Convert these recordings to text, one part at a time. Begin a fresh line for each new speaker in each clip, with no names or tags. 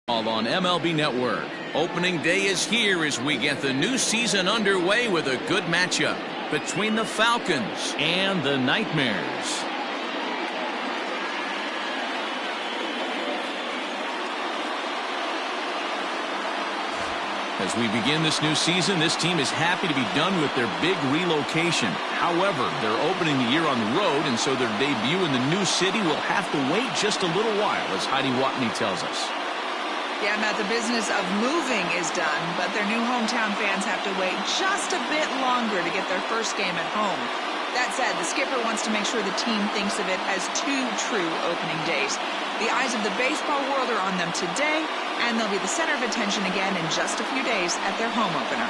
On MLB Network. Opening day is here as we get the new season underway with a good matchup between the Falcons and the Nightmares. As we begin this new season, this team is happy to be done with their big relocation. However, they're opening the year on the road, and so their debut in the new city will have to wait just a little while, as Heidi Watney tells us.
Yeah, Matt, the business of moving is done, but their new hometown fans have to wait just a bit longer to get their first game at home. That said, the skipper wants to make sure the team thinks of it as 2 true opening days. The eyes of the baseball world are on them today, and they'll be the center of attention again in just a few days at their home opener.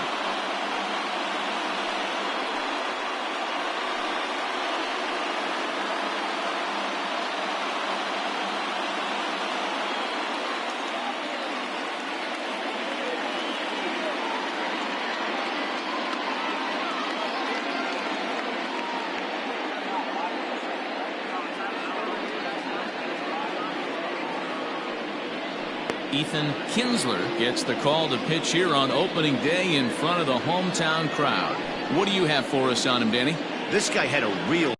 Ethan Kinsler gets the call to pitch here on opening day in front of the hometown crowd. What do you have for us on him, Danny?
This guy had a real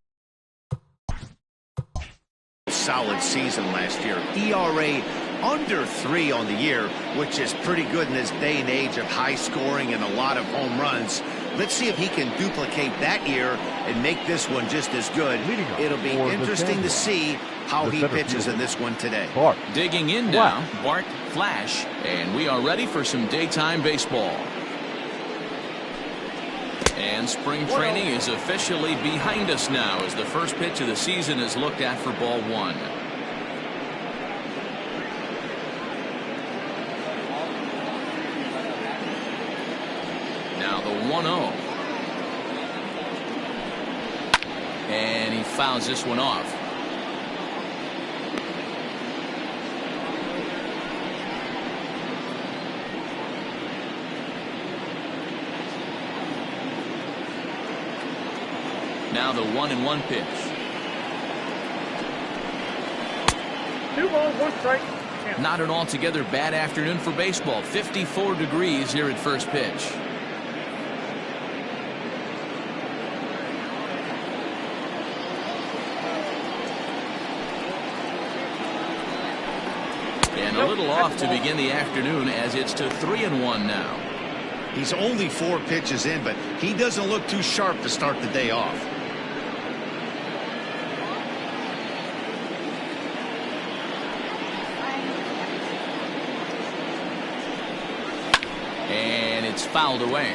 solid season last year. ERA under 3 on the year, which is pretty good in this day and age of high scoring and a lot of home runs. Let's see if he can duplicate that year and make this one just as good. It'll be interesting to see how he pitches in this one today.
Bart. Digging in now, Bart Flash, and we are ready for some daytime baseball. And spring training is officially behind us now as the first pitch of the season is looked at for ball 1. Now the 1-0. And he fouls this one off. Now the 1-1 pitch.
2 balls, 1 strike.
Not an altogether bad afternoon for baseball. 54 degrees here at first pitch. And a little off to begin the afternoon as it's to 3-1 now.
He's only 4 pitches in, but he doesn't look too sharp to start the day off.
And it's fouled away.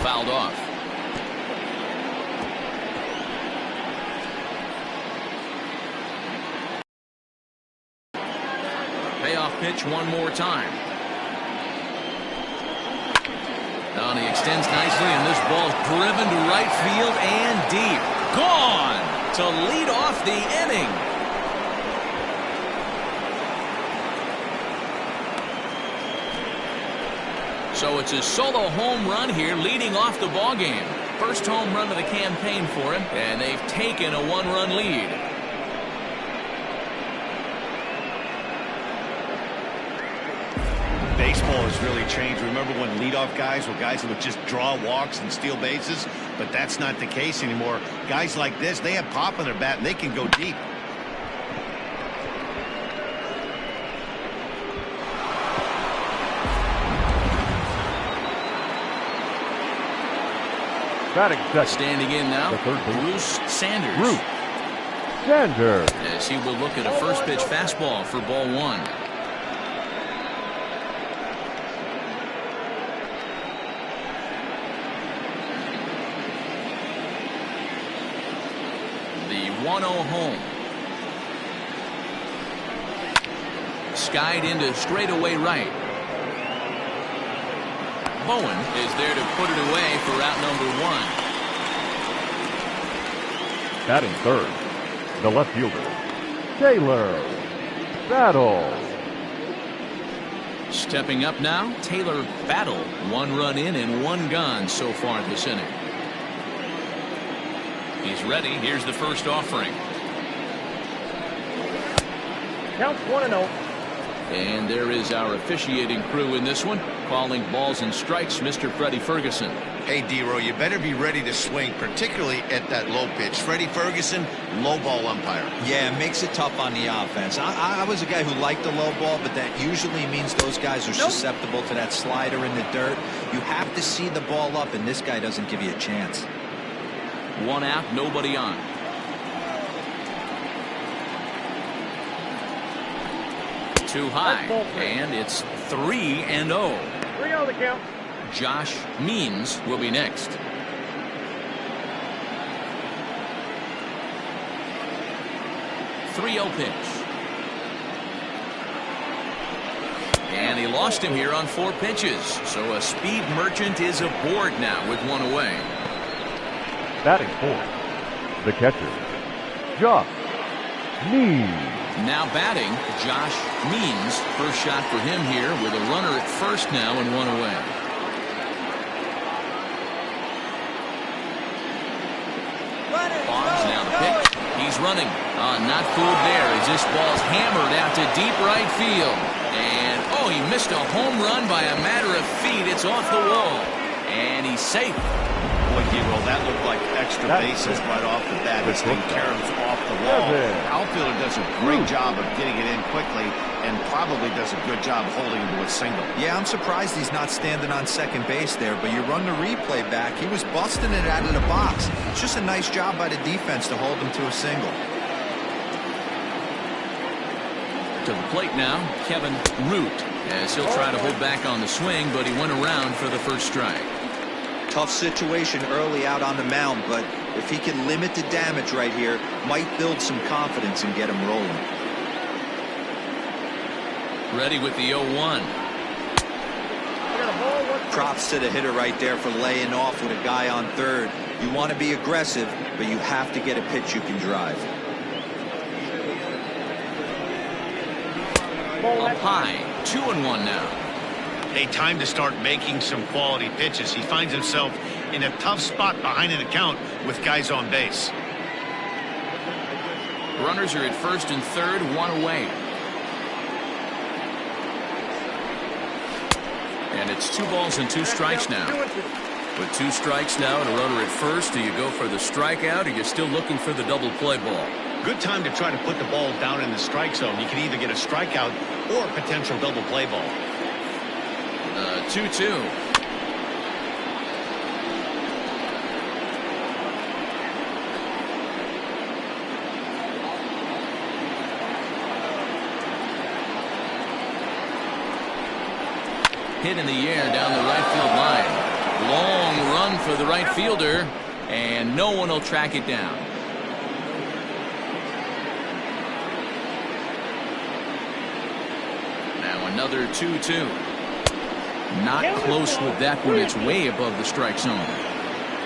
Fouled off. Payoff pitch one more time. Now he extends nicely, and this ball's driven to right field and deep. Gone to lead off the inning. So it's a solo home run here leading off the ballgame. First home run of the campaign for him, and they've taken a 1-run lead.
Baseball has really changed. Remember when leadoff guys were guys that would just draw walks and steal bases? But that's not the case anymore. Guys like this, they have pop on their bat and they can go deep.
Standing in now, Bruce Sanders. As he will look at a first pitch fastball for ball 1. The 1-0 home. Skied into straightaway right. Bowen is there to put it away for out number 1.
Batting third, the left fielder, Taylor Battle.
Stepping up now, Taylor Battle. 1 run in and 1 gone so far this inning. He's ready. Here's the first offering.
Counts 1-0.
And there is our officiating crew in this one, calling balls and strikes, Mr. Freddie Ferguson.
Hey, D-Row, you better be ready to swing, particularly at that low pitch. Freddie Ferguson, low ball umpire.
Yeah, it makes it tough on the offense. I was a guy who liked the low ball, but that usually means those guys are susceptible to that slider in the dirt. You have to see the ball up, and this guy doesn't give you a chance.
1 out, nobody on. Too high, and it's 3-0.
3-0 the count.
Josh Means will be next. .30 pitch. And he lost him here on 4 pitches. So a speed merchant is aboard now with 1 away.
Batting 4th, the catcher, Josh Means.
Now batting, Josh Means. First shot for him here with a runner at first now and 1 away. Boggs now the pitch. He's running. Not fooled there as this ball's hammered out to deep right field. And, he missed a home run by a matter of feet. It's off the wall. And he's safe.
Boy, D-Roll, that looked like extra bases right off the bat. This thing caroms off the wall. The outfielder does a great job of getting it in quickly and probably does a good job holding him to a single.
Yeah, I'm surprised he's not standing on second base there, but you run the replay back. He was busting it out of the box. It's just a nice job by the defense to hold him to a single.
To the plate now, Kevin Root, as he'll try to hold back on the swing, but he went around for the first strike.
Tough situation early out on the mound, but if he can limit the damage right here, might build some confidence and get him rolling.
Ready with the 0-1.
Props to the hitter right there for laying off with a guy on third. You want to be aggressive, but you have to get a pitch you can drive.
Up high, 2-1 now.
Hey, time to start making some quality pitches. He finds himself in a tough spot behind an account with guys on base.
Runners are at first and third, 1 away. And it's 2 balls and 2 strikes now. With 2 strikes now and a runner at first, do you go for the strikeout or you're still looking for the double play ball?
Good time to try to put the ball down in the strike zone. You can either get a strikeout or a potential double play ball.
2-2. Hit in the air down the right field line. Long run for the right fielder, and no one will track it down. Now another 2-2. Not close with that one. It's way above the strike zone.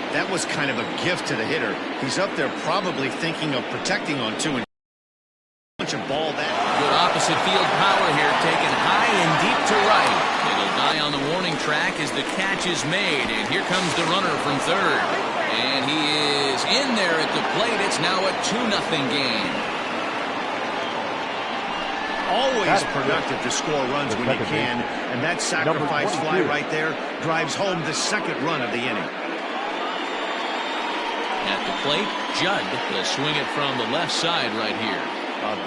That was kind of a gift to the hitter. He's up there probably thinking of protecting on 2 and bunch of ball that.
Good opposite field power here, taken high and deep to right. It'll die on the warning track as the catch is made, and here comes the runner from third. And he is in there at the plate. It's now a 2-0 game.
Always productive to score runs when you can, and that sacrifice fly right there drives home the second run of the inning.
At the plate, Judd will swing it from the left side right here.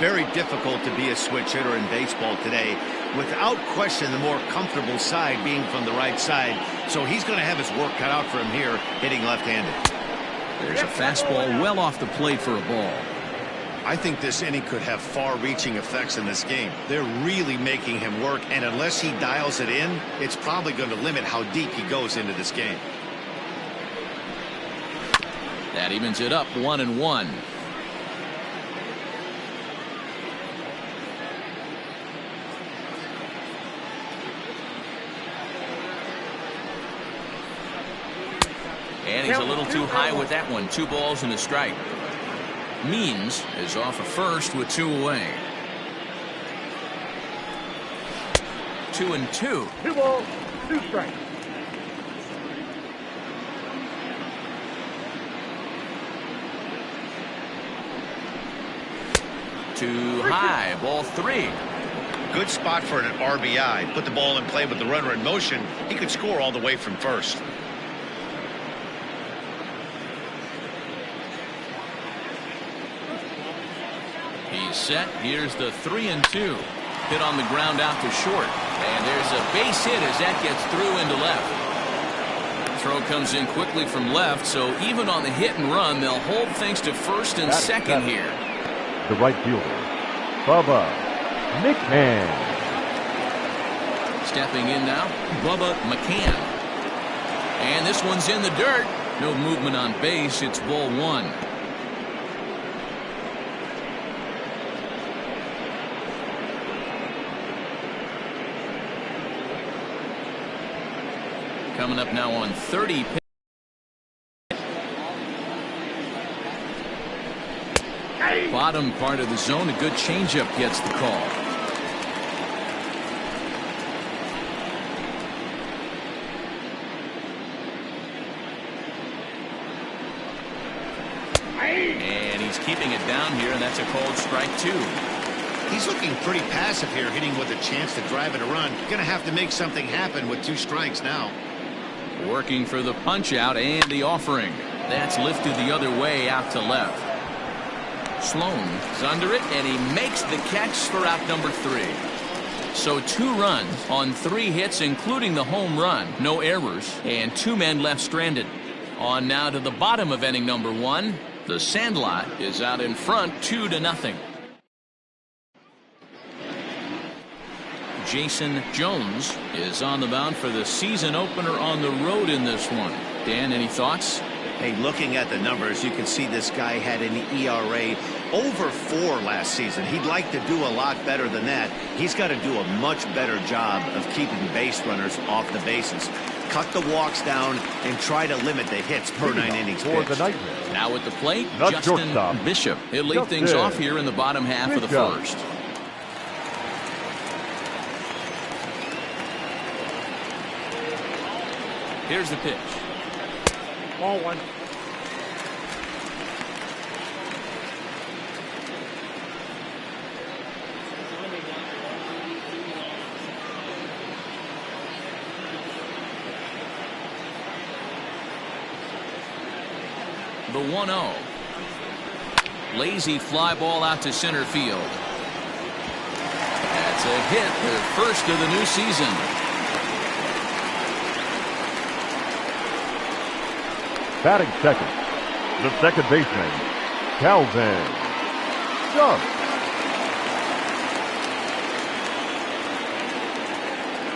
Very difficult to be a switch hitter in baseball today. Without question, the more comfortable side being from the right side. So he's going to have his work cut out for him here, hitting left-handed.
There's a fastball well off the plate for a ball.
I think this inning could have far-reaching effects in this game. They're really making him work, and unless he dials it in, it's probably going to limit how deep he goes into this game.
That evens it up 1-1. And he's a little too high with that one. 2 balls and a strike. Means is off of first with 2 away. 2-2.
2 balls, 2 strikes.
Too high, ball 3.
Good spot for an RBI. Put the ball in play with the runner in motion. He could score all the way from first.
He's set. Here's the 3-2. Hit on the ground out to short. And there's a base hit as that gets through into left. Throw comes in quickly from left, so even on the hit and run, they'll hold things to first and second here.
The right fielder, Bubba McCann.
Stepping in now, Bubba McCann. And this one's in the dirt. No movement on base. It's ball 1. Coming up now on 30. Bottom part of the zone, a good changeup gets the call. And he's keeping it down here, and that's a called strike 2.
He's looking pretty passive here, hitting with a chance to drive in a run. Going to have to make something happen with 2 strikes now.
Working for the punch out and the offering. That's lifted the other way out to left. Sloan is under it, and he makes the catch for out number 3. So 2 runs on 3 hits, including the home run. No errors, and 2 men left stranded. On now to the bottom of inning number 1. The Sandlot is out in front 2-0. Jason Jones is on the mound for the season opener on the road in this one. Dan, any thoughts?
Hey, looking at the numbers, you can see this guy had an ERA over 4 last season. He'd like to do a lot better than that. He's got to do a much better job of keeping base runners off the bases. Cut the walks down and try to limit the hits per 9 innings pitched.
Now at the plate,
Not
Justin
shortstop.
Bishop. He'll lead things off here in the bottom half of the first. Here's the pitch.
Ball 1.
The 1-0. Lazy fly ball out to center field. That's a hit, the first of the new season.
Batting second, the second baseman, Calvin Sharp.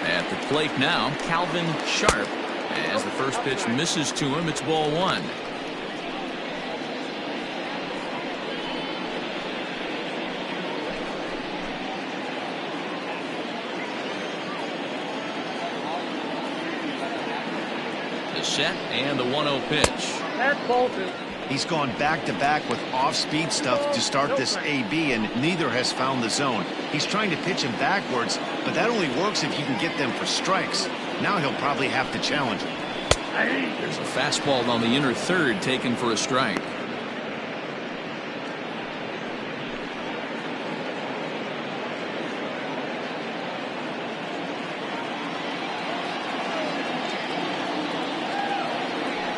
At the plate now, Calvin Sharp. As the first pitch misses to him, it's ball 1. Set and the 1-0 pitch.
That's ball 2.
He's gone back-to-back with off-speed stuff to start this AB, and neither has found the zone. He's trying to pitch him backwards, but that only works if you can get them for strikes. Now he'll probably have to challenge him.
There's a fastball on the inner third taken for a strike.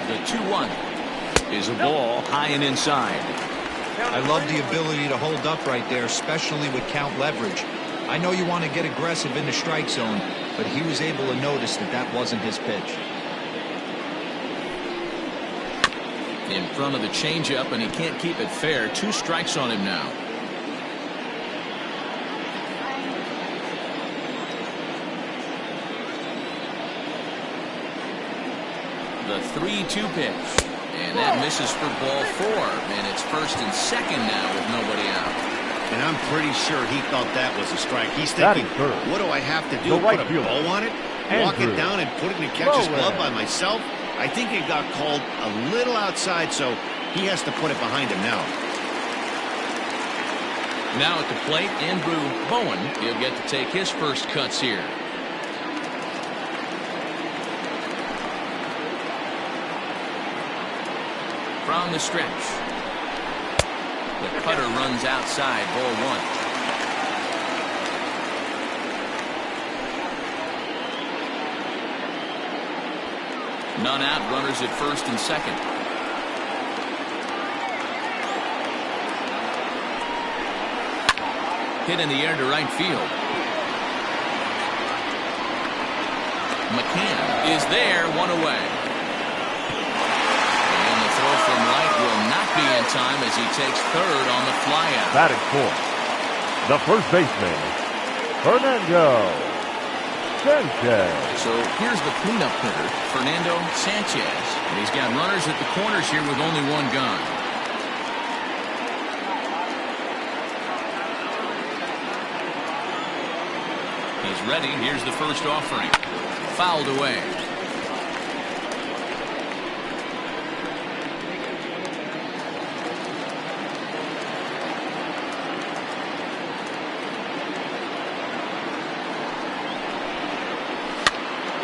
The 2-1 is a ball high and inside.
I love the ability to hold up right there, especially with count leverage. I know you want to get aggressive in the strike zone, but he was able to notice that that wasn't his pitch.
In front of the changeup, and he can't keep it fair. 2 strikes on him now. The 3-2 pitch, and that misses for ball 4, and it's first and second now with nobody out.
And I'm pretty sure he thought that was a strike. He's thinking, what do I have to do? Put a bow on it? Walk it down and put it in the catcher's glove by myself? I think it got called a little outside, so he has to put it behind him now.
Now at the plate, Andrew Bowen. He'll get to take his first cuts here. on the stretch. The cutter runs outside, ball one. None out, runners at first and second. Hit in the air to right field. McCann is there, one away. And the throw from right will not be in time as he takes third on the flyout.
Batting fourth, the first baseman, Fernando Sanchez.
So here's the cleanup hitter, Fernando Sanchez. And he's got runners at the corners here with only one gun. He's ready. Here's the first offering. Fouled away.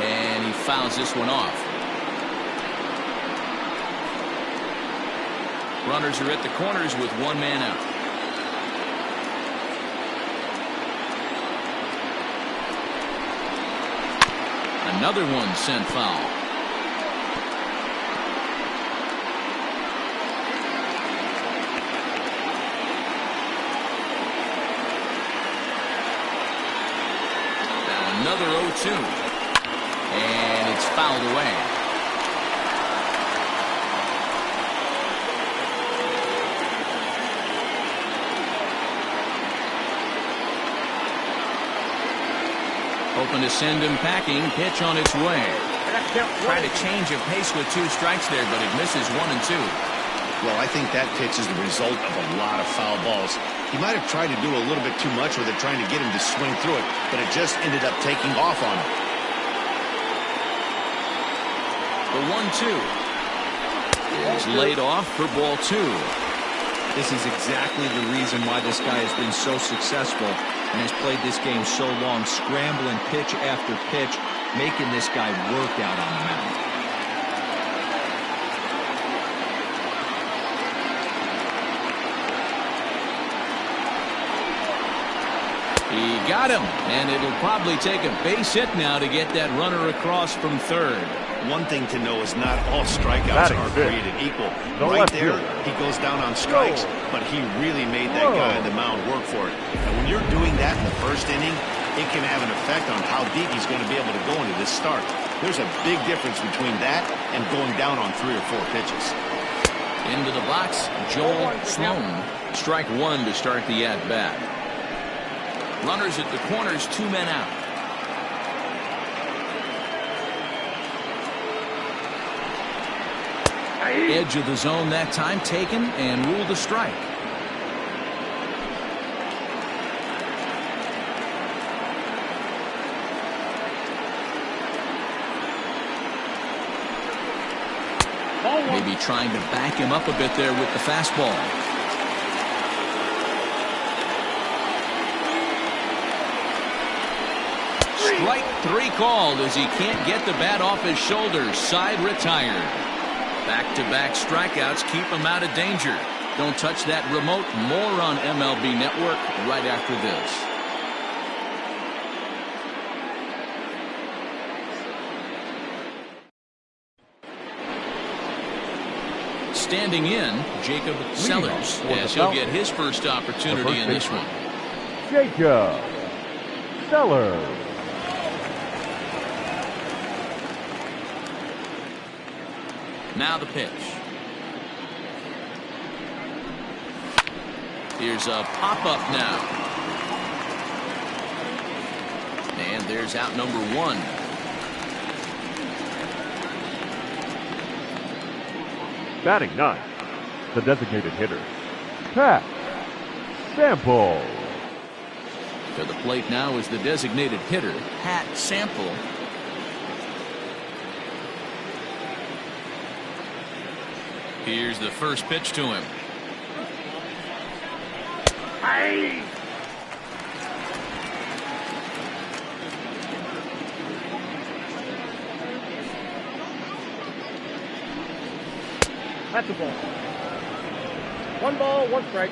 And he fouls this one off. Runners are at the corners with one man out. Another one sent foul. Now another 0-2. And it's fouled away. Hoping to send him packing. Pitch on its way. Trying to change of pace with two strikes there, but it misses 1 and 2.
Well, I think that pitch is the result of a lot of foul balls. He might have tried to do a little bit too much with it, trying to get him to swing through it, but it just ended up taking off on him.
The 1-2 is laid off for ball 2.
This is exactly the reason why this guy has been so successful and has played this game so long, scrambling pitch after pitch, making this guy work out on the mound.
He got him, and it'll probably take a base hit now to get that runner across from third.
One thing to know is not all strikeouts are created equal. Right there, he goes down on strikes, but he really made that guy on the mound work for it. And when you're doing that in the first inning, it can have an effect on how deep he's going to be able to go into this start. There's a big difference between that and going down on 3 or 4 pitches.
Into the box, Joel Sloan. Strike one to start the at-bat. Runners at the corners, 2 men out. Edge of the zone that time taken and ruled a strike. Maybe trying to back him up a bit there with the fastball. Strike 3 called as he can't get the bat off his shoulders. Side retired. Back-to-back strikeouts keep him out of danger. Don't touch that remote. More on MLB Network right after this. Standing in, Jacob Sellers, as he'll get his first opportunity in this one.
Jacob Sellers.
Now the pitch. Here's a pop-up now. And there's out number 1.
Batting 9, the designated hitter, Pat Sample.
To the plate now is the designated hitter, Pat Sample. Here's the first pitch to him.
Hey!
That's a ball. 1 ball, 1 strike.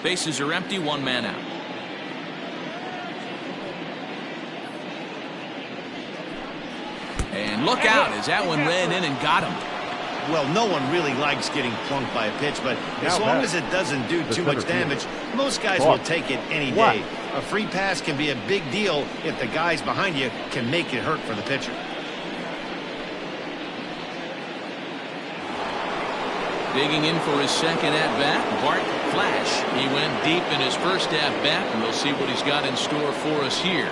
Bases are empty, 1 man out. And look out as that one ran in and got him.
Well, no one really likes getting plunked by a pitch, but as long as it doesn't do too much damage, most guys will take it any day. A free pass can be a big deal if the guys behind you can make it hurt for the pitcher.
Digging in for his second at-bat, Bart Flash. He went deep in his first at-bat, and we'll see what he's got in store for us here.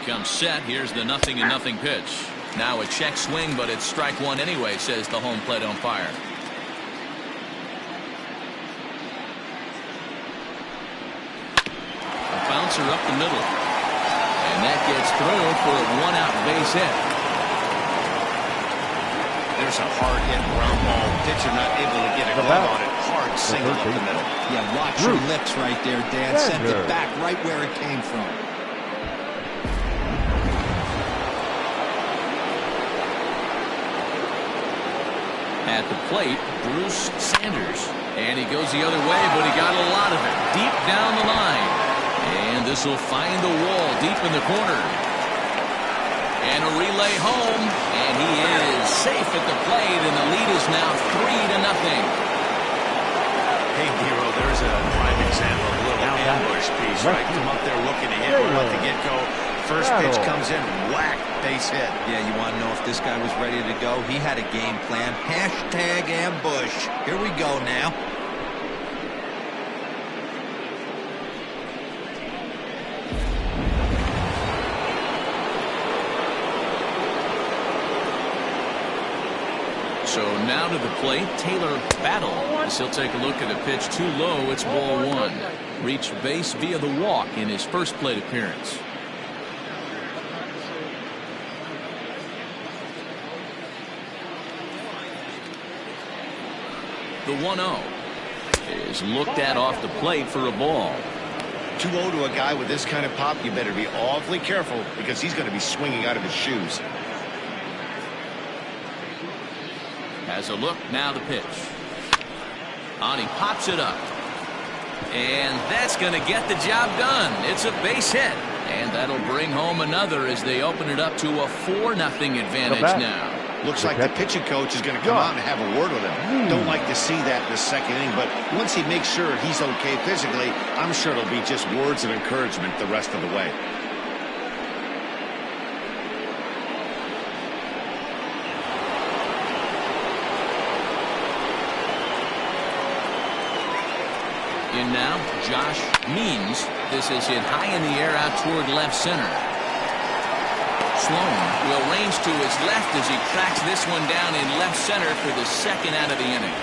Comes set. Here's the 0-0 pitch. Now a check swing, but it's strike 1 anyway, says the home plate umpire. A bouncer up the middle. And that gets through for a 1-out base hit.
There's a hard hit ground ball. Pitcher not able to get a glove on it. Hard single up the middle.
Yeah, watch your lips right there, Dan. Sent it back right where it came from.
At the plate, Bruce Sanders. And he goes the other way, but he got a lot of it deep down the line. And this will find the wall deep in the corner. And a relay home. And he is safe at the plate, and the lead is now 3-0.
Hey, Hero, there's a prime example of a little ambush piece, right? Come up there looking to hit one at the get-go. First pitch comes in, whack, base hit.
Yeah, you want to know if this guy was ready to go? He had a game plan. Hashtag ambush. Here we go now.
So now to the plate, Taylor Battle. As he'll take a look at a pitch too low. It's ball 1. Reached base via the walk in his first plate appearance. The 1-0 is looked at off the plate for a ball.
2-0 to a guy with this kind of pop, you better be awfully careful because he's going to be swinging out of his shoes.
Has a look, now the pitch. On, he pops it up. And that's going to get the job done. It's a base hit. And that'll bring home another as they open it up to a 4-0 advantage now.
Looks like the pitching coach is going to come out and have a word with him. Don't like to see that in the second inning, but once he makes sure he's okay physically, I'm sure it'll be just words of encouragement the rest of the way.
In now, Josh Means. This is hit high in the air out toward left center. Sloan will range to his left as he tracks this one down in left center for the second out of the inning.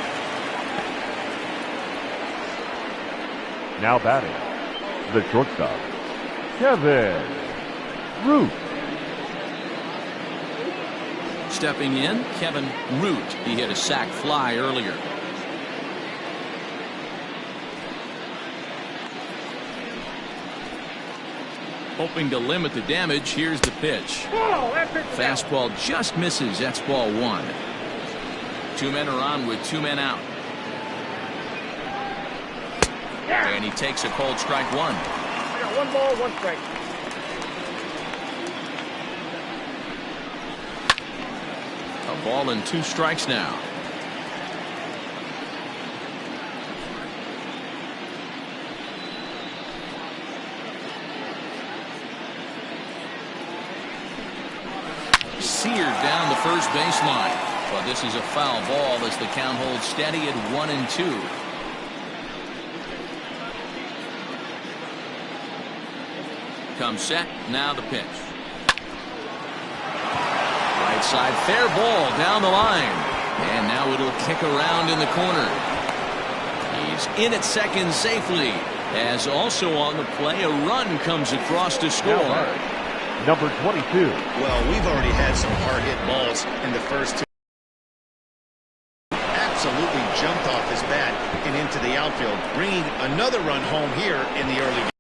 Now batting, the shortstop, Kevin Root.
Stepping in, Kevin Root. He hit a sac fly earlier. Hoping to limit the damage, here's the pitch. Fastball just misses. That's ball 1. 2 men are on with 2 men out. And he takes a cold strike 1.
I got 1 ball, 1 strike.
A ball and 2 strikes now. Seared down the first baseline. But this is a foul ball as the count holds steady at 1-2. Comes set. Now the pitch. Right side, fair ball down the line. And now it'll kick around in the corner. He's in at second safely. As also on the play, a run comes across to score.
number 22.
Well, we've already had some hard-hit balls in the first two. Absolutely jumped off his bat and into the outfield, bringing another run home here in the early game.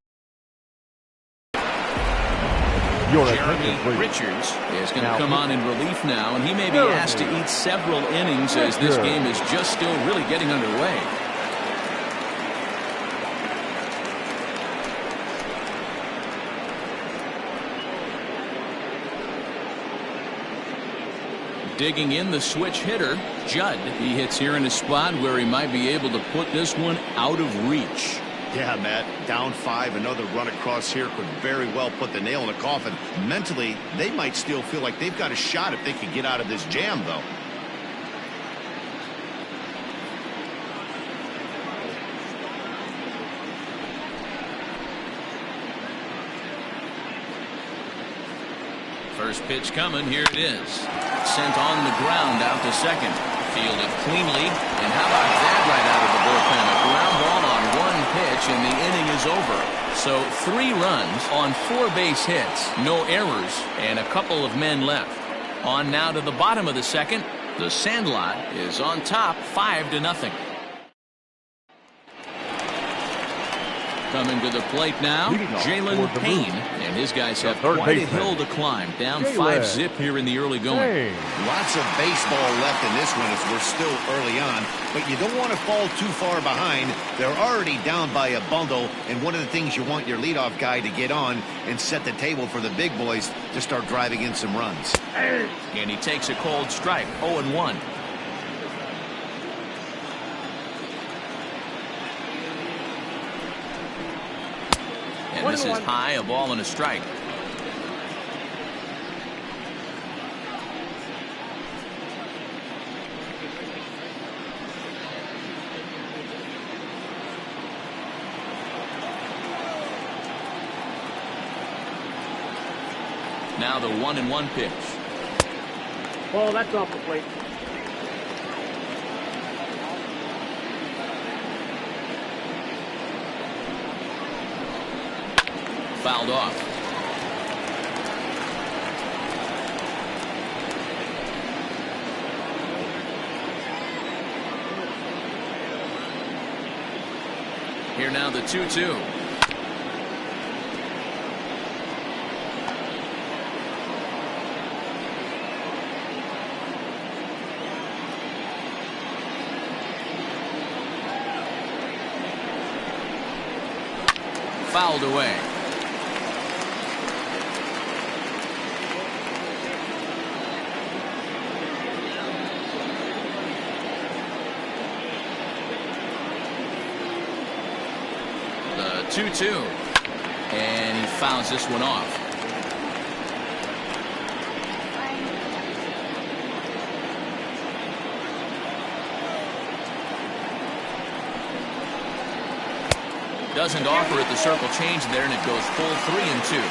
Jeremy Richards is going to come on in relief now, and he may be asked to eat several innings as this game is just still really getting underway. Digging in the switch hitter, Judd. He hits here in a spot where he might be able to put this one out of reach.
Yeah, Matt, down 5, another run across here could very well put the nail in the coffin. Mentally, they might still feel like they've got a shot if they can get out of this jam, though.
First pitch coming, here it is. Sent on the ground out to second. Fielded cleanly, and how about that right out of the bullpen? A ground ball on one pitch, and the inning is over. So 3 runs on 4 base hits, no errors, and a couple of men left. On now to the bottom of the second. The Sandlot is on top, 5-0. Coming to the plate now, Jalen Payne, and his guys have quite a hill to climb. Down 5-zip here in the early going.
Lots of baseball left in this one as we're still early on, but you don't want to fall too far behind. They're already down by a bundle, and one of the things you want your leadoff guy to get on and set the table for the big boys to start driving in some runs.
And he takes a cold strike, 0-1. And this is high, a ball and a strike. Now the 1-1 pitch.
Ball, that's off the plate.
Fouled off. Here now the 2-2. Fouled away. The 2-2. And he fouls this one off. Doesn't offer at the circle change there, and it goes full 3-2.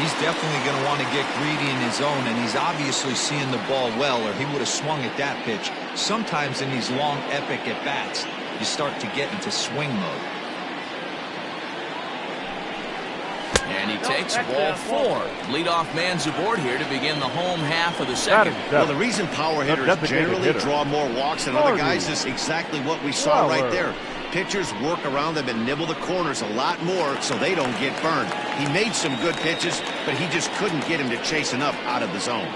He's definitely going to want to get greedy in his zone, and he's obviously seeing the ball well, or he would have swung at that pitch. Sometimes in these long, epic at-bats, you start to get into swing mode.
And he takes ball 4. Leadoff man's aboard here to begin the home half of the second.
Well, the reason power hitters generally draw more walks than other guys is exactly what we saw right there. Pitchers work around them and nibble the corners a lot more so they don't get burned. He made some good pitches, but he just couldn't get him to chase enough out of the zone.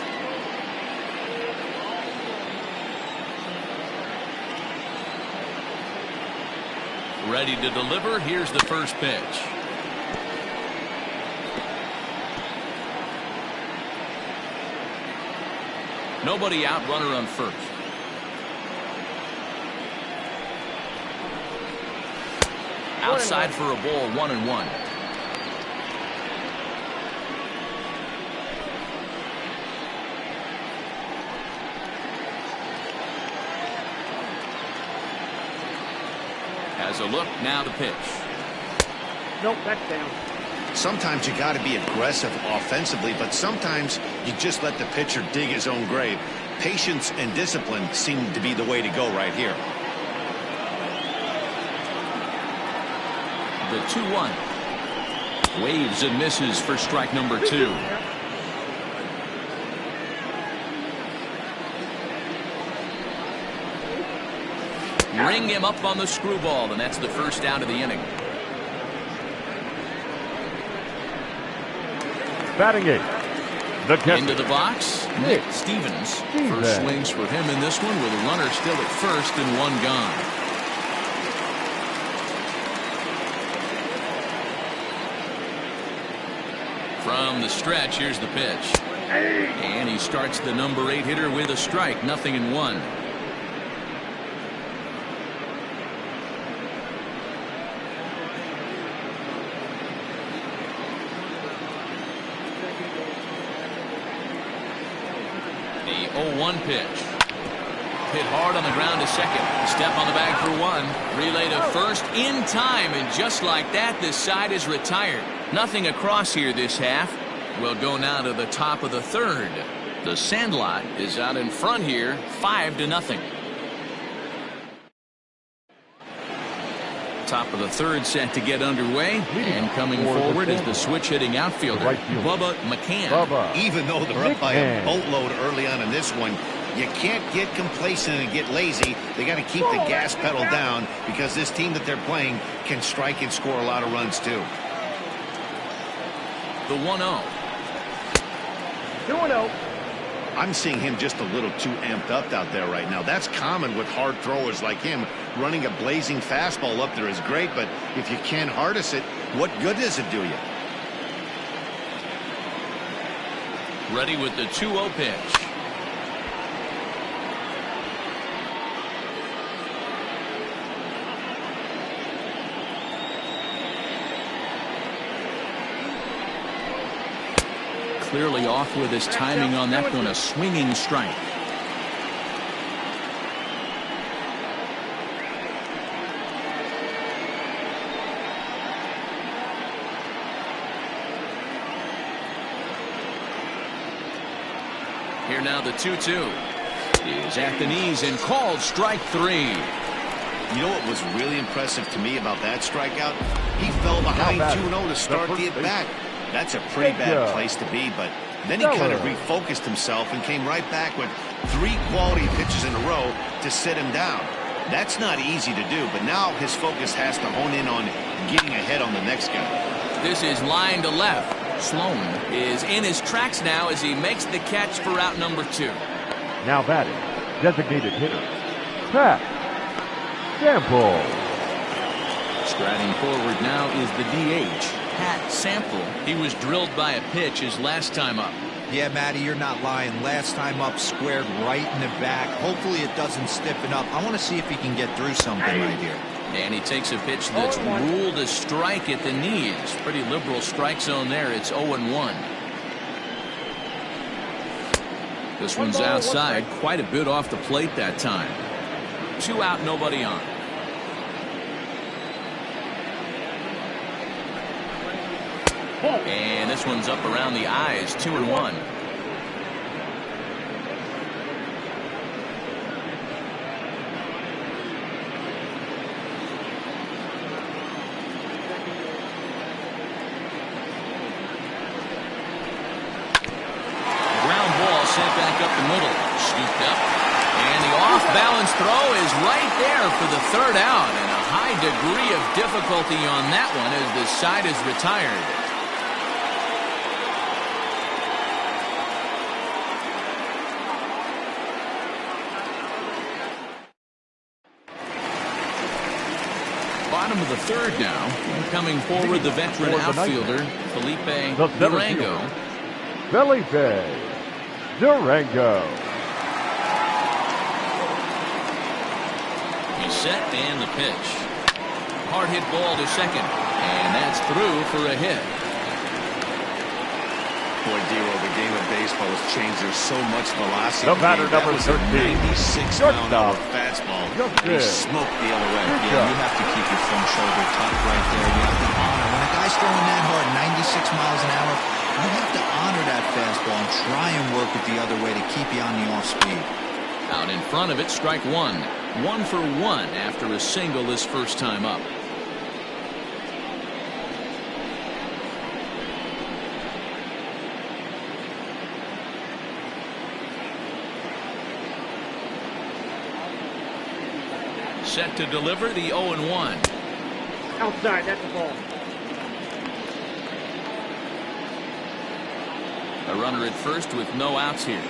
Ready to deliver. Here's the first pitch. Nobody out, runner on first. Outside for a ball, 1-1. Has a look, now the pitch.
Nope, that's down.
Sometimes you got to be aggressive offensively, but sometimes you just let the pitcher dig his own grave. Patience and discipline seem to be the way to go right here. The 2-1. Waves and misses for strike number 2.
Ring him up on the screwball, and that's the first out of the inning.
Batting eight, the catcher.
Into the box, Nick Stevens. First swings for him in this one with a runner still at first and one gone. From the stretch, here's the pitch. And he starts the number 8 hitter with a strike, 0-1. The 0-1 pitch. Hit hard on the ground to second. Step on the bag for one. Relay to first in time, and just like that, this side is retired. Nothing across here this half. We'll go now to the top of the third. The Sandlot is out in front here, 5-0. Top of the third set to get underway, and coming forward is the switch-hitting outfielder, Bubba McCann.
Even though they're up by a boatload early on in this one, you can't get complacent and get lazy. They got to keep the gas pedal down because this team that they're playing can strike and score a lot of runs too.
The 1-0.
2-0.
I'm seeing him just a little too amped up out there right now. That's common with hard throwers like him. Running a blazing fastball up there is great, but if you can't harness it, what good does it do you?
Ready with the 2-0 pitch. Clearly off with his timing on that one, a swinging strike. Here now the 2-2 is at the knees and called strike 3.
You know what was really impressive to me about that strikeout? He fell behind 2-0 to start the at-bat. That's a pretty bad place to be, but then he kind of refocused himself and came right back with 3 quality pitches in a row to sit him down. That's not easy to do, but now his focus has to hone in on getting ahead on the next guy.
This is line to left. Sloan is in his tracks now as he makes the catch for out number 2.
Now batting, designated hitter, Pat Sample.
Striding forward now is the DH, Pat Sample. He was drilled by a pitch his last time up.
Yeah, Matty, you're not lying. Last time up, squared right in the back. Hopefully it doesn't stiffen up. I want to see if he can get through something right here.
And he takes a pitch that's ruled a strike at the knees. Pretty liberal strike zone there. It's 0-1. This one's outside, quite a bit off the plate that time. 2 out, nobody on. And this one's up around the eyes, 2-1. Ground ball sent back up the middle, scooped up, and the off-balance throw is right there for the 3rd out, and a high degree of difficulty on that one as the side is retired. Bottom of the 3rd now. And coming forward, the veteran outfielder, Felipe Durango.
Felipe Durango.
He's set and the pitch. Hard hit ball to second. And that's through for a hit.
Boy, Dero, the game of baseball has changed. There's so much velocity.
The batter, number 13.
96-mile-an-hour fastball. He smoked the other way.
Yeah, you have to keep your front shoulder tucked right there. You have to honor. When a guy's throwing that hard, 96 miles an hour, you have to honor that fastball and try and work it the other way to keep you on the off speed.
Out in front of it, strike 1. 1 for 1 after a single his first time up. set to deliver the 0-1.
Outside, that's the ball.
A runner at first with no outs here.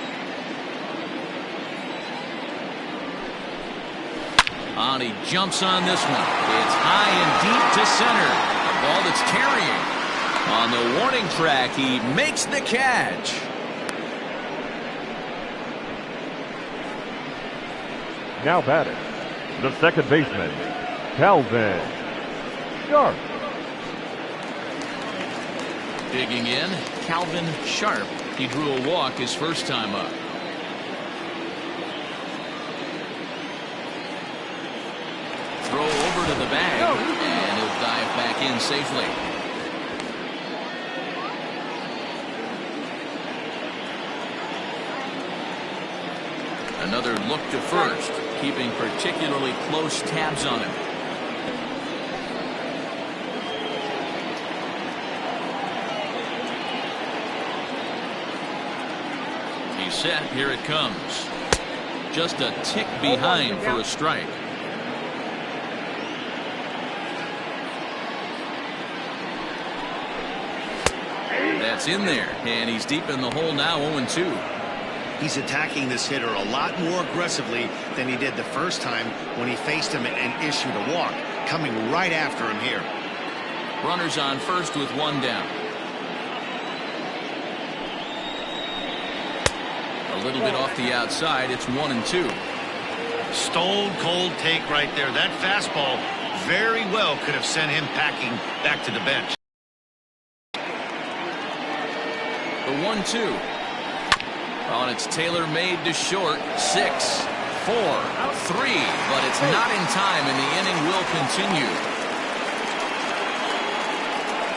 And he jumps on this one. It's high and deep to center. A ball that's carrying. On the warning track, he makes the catch.
Now batting, the second baseman, Calvin Sharp.
Digging in, Calvin Sharp. He drew a walk his first time up. Throw over to the bag, and he'll dive back in safely. Another look to first, keeping particularly close tabs on him. He's set. Here it comes. Just a tick behind for a strike. That's in there, and he's deep in the hole now, 0-2.
He's attacking this hitter a lot more aggressively than he did the first time when he faced him and issued a walk. Coming right after him here.
Runners on first with one down. A little bit off the outside. It's 1-2.
Stone cold take right there. That fastball very well could have sent him packing back to the bench.
The 1-2. On it's tailor-made to short. 6, 4, 3, but it's not in time, and the inning will continue.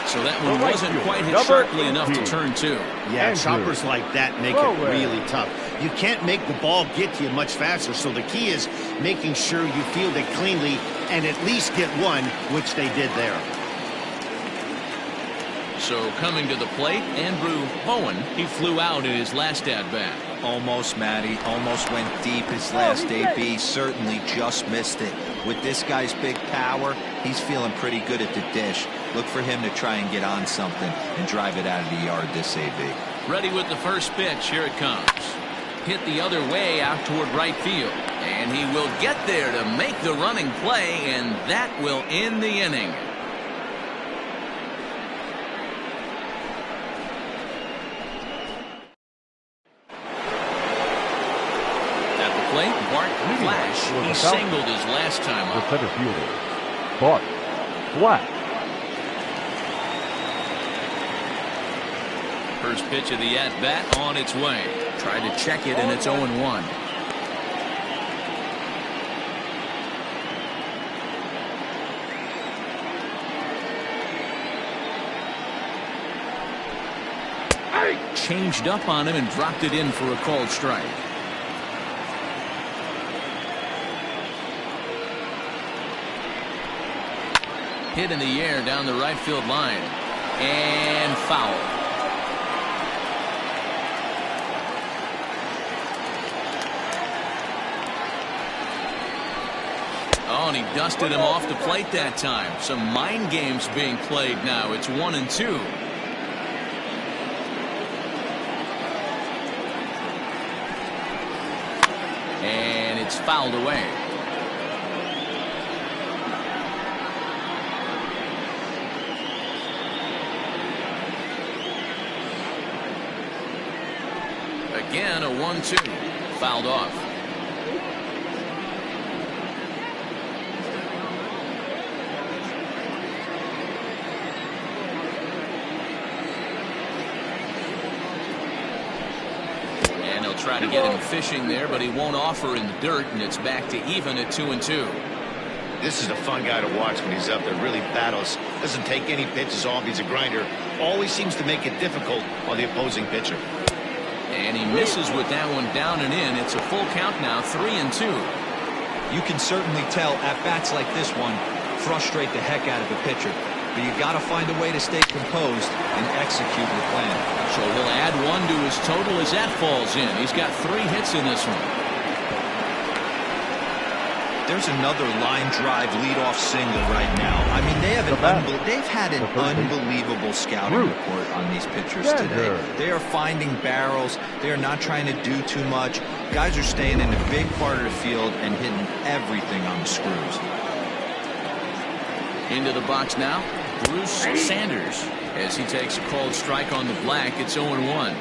So that one wasn't quite hit sharply enough to turn 2.
Yeah, choppers like that make it really tough. You can't make the ball get to you much faster, so the key is making sure you field it cleanly and at least get one, which they did there.
So coming to the plate, Andrew Bowen. He flew out in his last at-bat.
Almost, Matty. Almost went deep his last AB. Certainly just missed it. With this guy's big power, he's feeling pretty good at the dish. Look for him to try and get on something and drive it out of the yard this AB.
Ready with the first pitch. Here it comes. Hit the other way out toward right field. And he will get there to make the running play, and that will end the inning. Bart Flash, he singled his last time up.
The center fielder, Bart Flash.
First pitch of the at-bat on its way. Tried to check it, and it's 0-1. Changed up on him and dropped it in for a called strike. Hit in the air down the right field line, and foul. Oh, and he dusted him off the plate that time. Some mind games being played now. It's 1-2. And it's fouled away. Again, a 1-2. Fouled off. And he'll try to get him fishing there, but he won't offer in the dirt, and it's back to even at 2-2.
This is a fun guy to watch when he's up there. Really battles. Doesn't take any pitches off. He's a grinder. Always seems to make it difficult on the opposing pitcher.
And he misses with that one down and in. It's a full count now, 3-2.
You can certainly tell at bats like this one frustrate the heck out of the pitcher. But you got to find a way to stay composed and execute your plan.
So he'll add one to his total as that falls in. He's got 3 hits in this one.
There's another line drive leadoff single right now. I mean, they've had an unbelievable scouting report on these pitchers today. They are finding barrels. They are not trying to do too much. Guys are staying in a big part of the field and hitting everything on the screws.
Into the box now, Bruce Sanders, as he takes a called strike on the black. It's 0-1.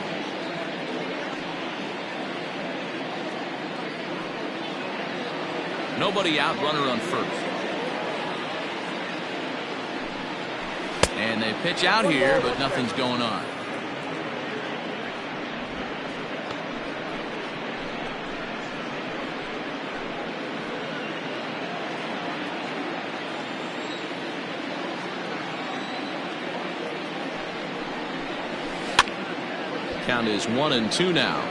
Nobody out, runner on first. And they pitch out here, but nothing's going on. Count is 1-2 now.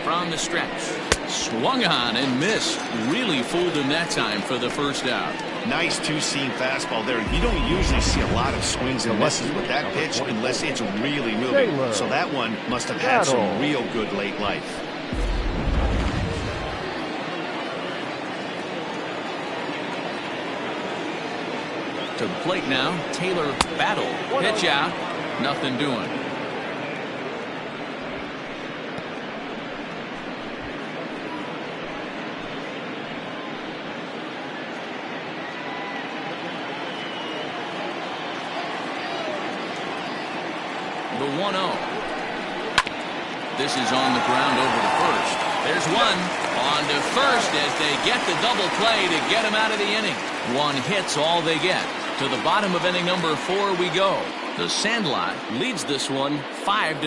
From the stretch, swung on and missed. Really fooled him that time for the first out.
Nice two-seam fastball there. You don't usually see a lot of swings and misses with that pitch unless it's really moving. So that one must have had some real good late life.
To the plate now, Taylor Battle. Pitch out, nothing doing. The 1-0. This is on the ground over to first. There's one on to first as they get the double play to get him out of the inning. One hit's all they get. To the bottom of inning number 4 we go. The Sandlot leads this one 5-0.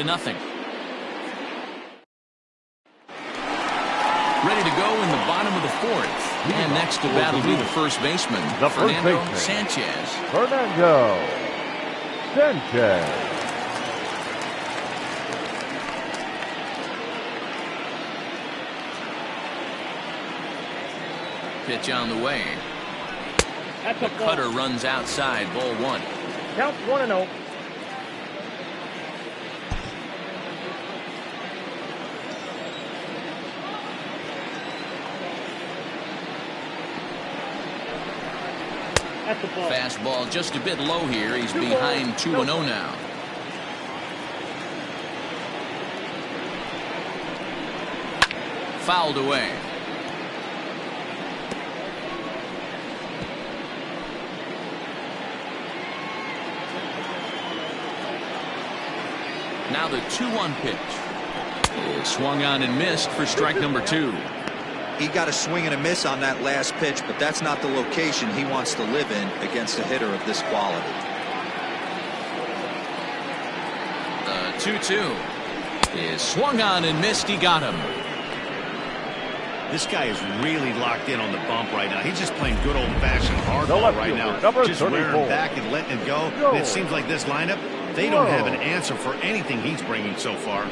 Ready to go in the bottom of the 4th. And next to bat will be the first baseman, Fernando Sanchez.
Fernando Sanchez.
Pitch on the way. The cutter runs outside, ball 1.
Count 1-0. That's the ball.
Fastball just a bit low here. He's behind 2-0 now. Fouled away. Now the 2-1 pitch. It swung on and missed for strike number 2.
He got a swing and a miss on that last pitch, but that's not the location he wants to live in against a hitter of this quality.
The 2-2 is swung on and missed. He got him.
This guy is really locked in on the bump right now. He's just playing good old-fashioned hardball right now. Just rearing back and letting it go. And it seems like this lineup, they don't have an answer for anything he's bringing so far.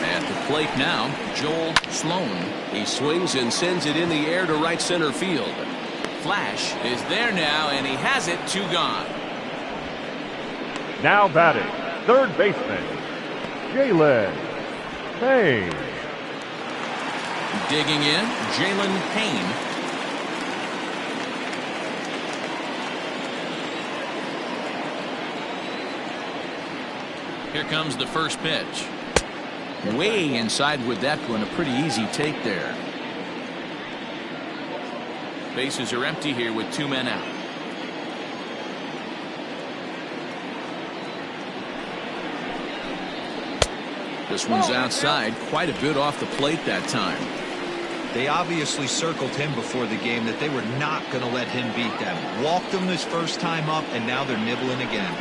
At the plate now, Joel Sloan. He swings and sends it in the air to right center field. Flash is there now, and he has it. 2 gone.
Now batting, third baseman, Jalen Payne.
Digging in, Jalen Payne. Here comes the first pitch. Way inside with that one. A pretty easy take there. Bases are empty here with 2 men out. This one's outside, quite a bit off the plate that time.
They obviously circled him before the game that they were not going to let him beat them. Walked him his first time up, and now they're nibbling again.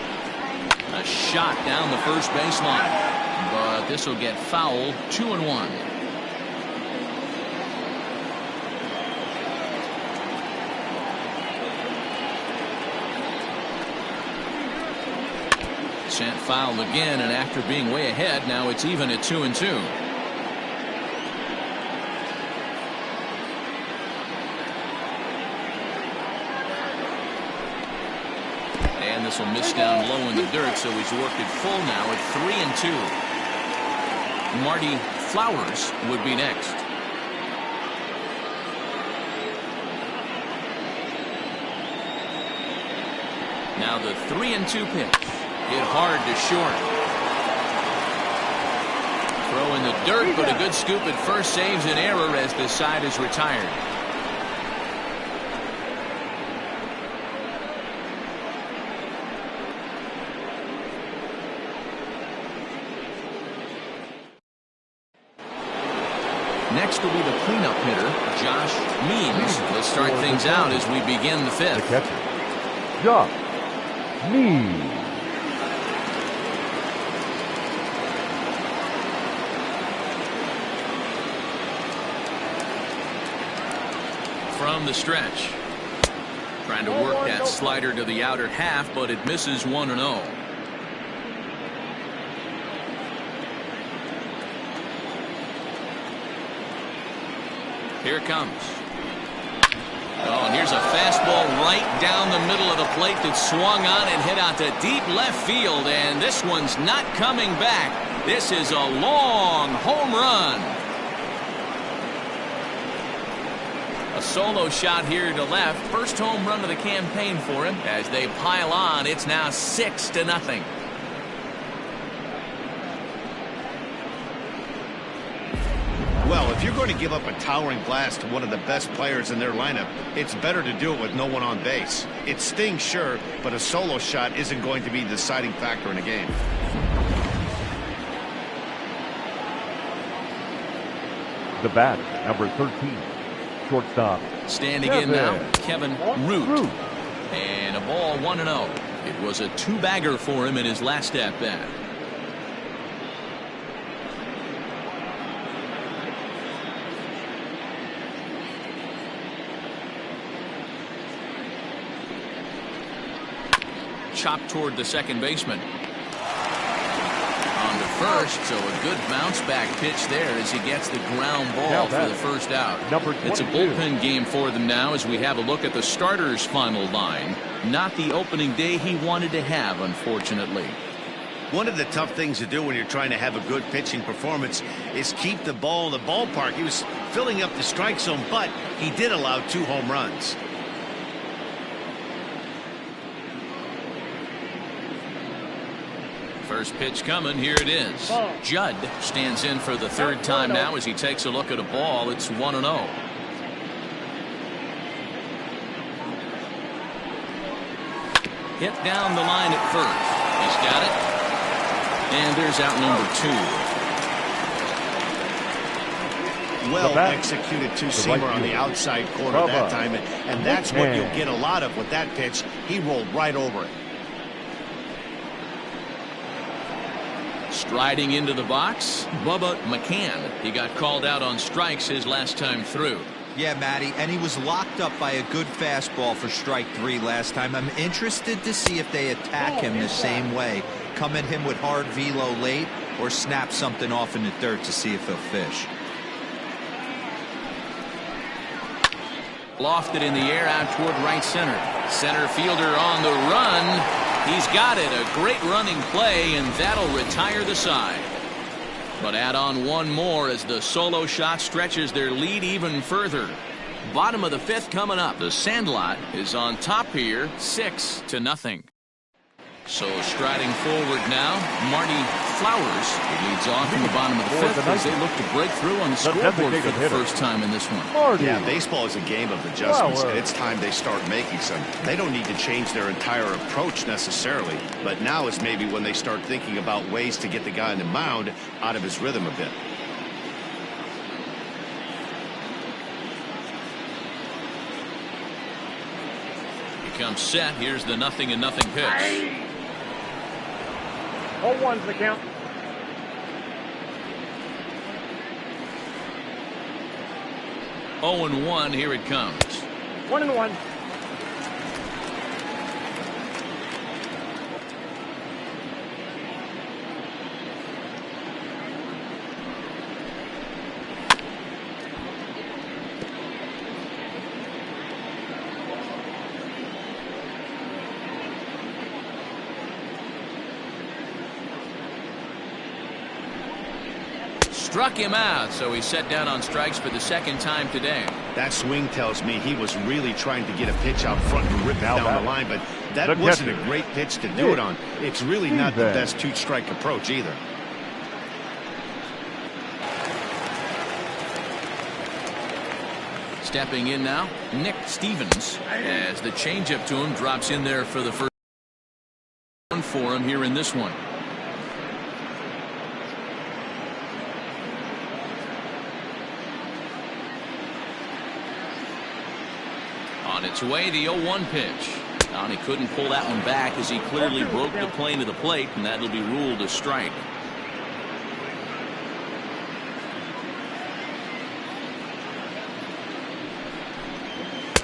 A shot down the first baseline, but this will get fouled. 2-1. Sent foul again, and after being way ahead, now it's even at 2-2. also missed down low in the dirt, so he's worked it full now at 3-2. Marty Flowers would be next. Now the 3-2 pitch. Hit hard to short. Throw in the dirt, but a good scoop at first saves an error as the side is retired. Next will be the cleanup hitter, Josh Means. He'll start things out as we begin the fifth.
The catcher, Josh Means.
From the stretch. Trying to work that slider to the outer half, but it misses 1-0. Here it comes. Oh, and here's a fastball right down the middle of the plate that swung on and hit out to deep left field, and this one's not coming back. This is a long home run. A solo shot here to left. First home run of the campaign for him. As they pile on, it's now 6-0.
Well, if you're going to give up a towering blast to one of the best players in their lineup, it's better to do it with no one on base. It stings, sure, but a solo shot isn't going to be the deciding factor in a game.
The bat, number 13, shortstop.
Standing in now, Kevin Root. And a ball 1-0. It was a two-bagger for him in his last at-bat. Chopped toward the second baseman. On to first, so a good bounce back pitch there as he gets the ground ball for the first out. It's a bullpen game for them now as we have a look at the starters' final line. Not the opening day he wanted to have, unfortunately.
One of the tough things to do when you're trying to have a good pitching performance is keep the ball in the ballpark. He was filling up the strike zone, but he did allow 2 home runs.
First pitch coming. Here it is. Judd stands in for the third time now as he takes a look at a ball. It's 1-0. Hit down the line at first. He's got it. And there's out number 2.
Well executed two-seamer on the outside corner that time, and that's what you'll get a lot of with that pitch. He rolled right over it.
Striding into the box, Bubba McCann. He got called out on strikes his last time through.
Yeah, Matty, and he was locked up by a good fastball for strike 3 last time. I'm interested to see if they attack him the same way. Come at him with hard velo late or snap something off in the dirt to see if he'll fish.
Lofted in the air out toward right center. Center fielder on the run. He's got it. A great running play, and that'll retire the side. But add on one more as the solo shot stretches their lead even further. Bottom of the 5th coming up. The Sandlot is on top here, 6-0. So striding forward now, Marty Flowers. He leads off in the bottom of the 5th as they look to break through on the scoreboard for the first time in this one.
Yeah, baseball is a game of adjustments, and it's time they start making some. They don't need to change their entire approach necessarily, but now is maybe when they start thinking about ways to get the guy on the mound out of his rhythm a bit.
He comes set. Here's the 0-0 pitch.
0-1's the count.
0-1. Here it comes.
1-1.
Struck him out, so he's set down on strikes for the second time today.
That swing tells me he was really trying to get a pitch out front and rip it down the line, but that wasn't a great pitch to do it on. It's really not the best two-strike approach either.
Stepping in now, Nick Stevens, as the changeup to him drops in there for the first one for him here in this one. On its way, the 0-1 pitch. And he couldn't pull that one back as he clearly broke the plane of the plate, and that'll be ruled a strike.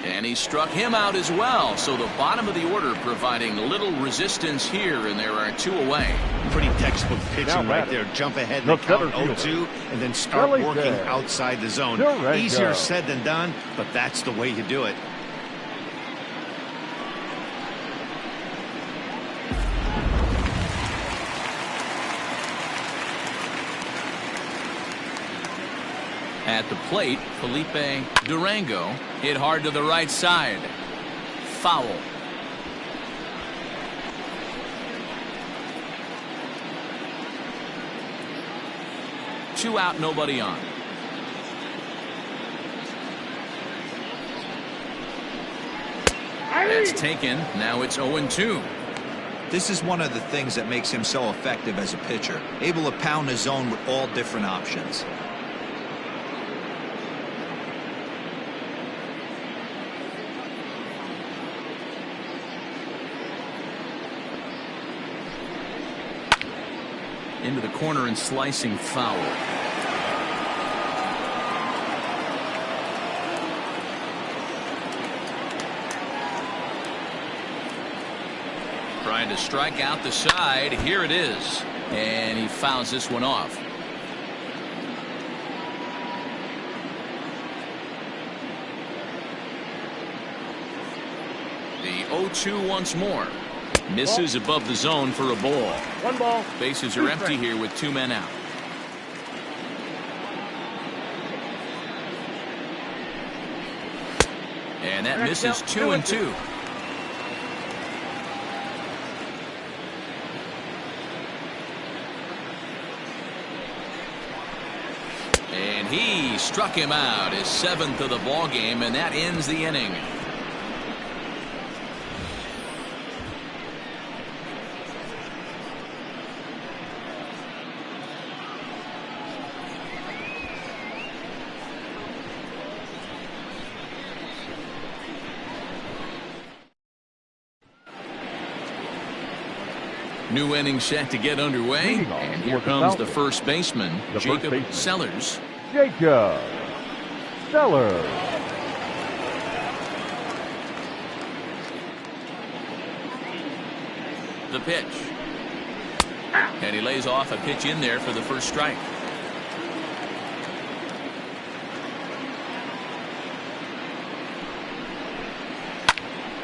And he struck him out as well. So the bottom of the order providing little resistance here, and there are 2 away.
Pretty textbook pitching right there. Jump ahead and count 0-2 and then start working outside the zone. Easier said than done, but that's the way you do it.
At the plate, Felipe Durango hit hard to the right side. Foul. Two out, nobody on. That's taken. Now it's 0-2.
This is one of the things that makes him so effective as a pitcher. Able to pound the zone with all different options.
Into the corner and slicing foul. Trying to strike out the side. Here it is. And he fouls this one off. The 0-2 once more. Misses above the zone for a ball.
1 ball.
Bases are empty here with 2 men out. And that misses 2-2. And he struck him out, his 7th of the ball game, and that ends the inning. New inning set to get underway, and here comes the first baseman, Jacob Sellers.
Jacob Sellers.
The pitch. And he lays off a pitch in there for the first strike.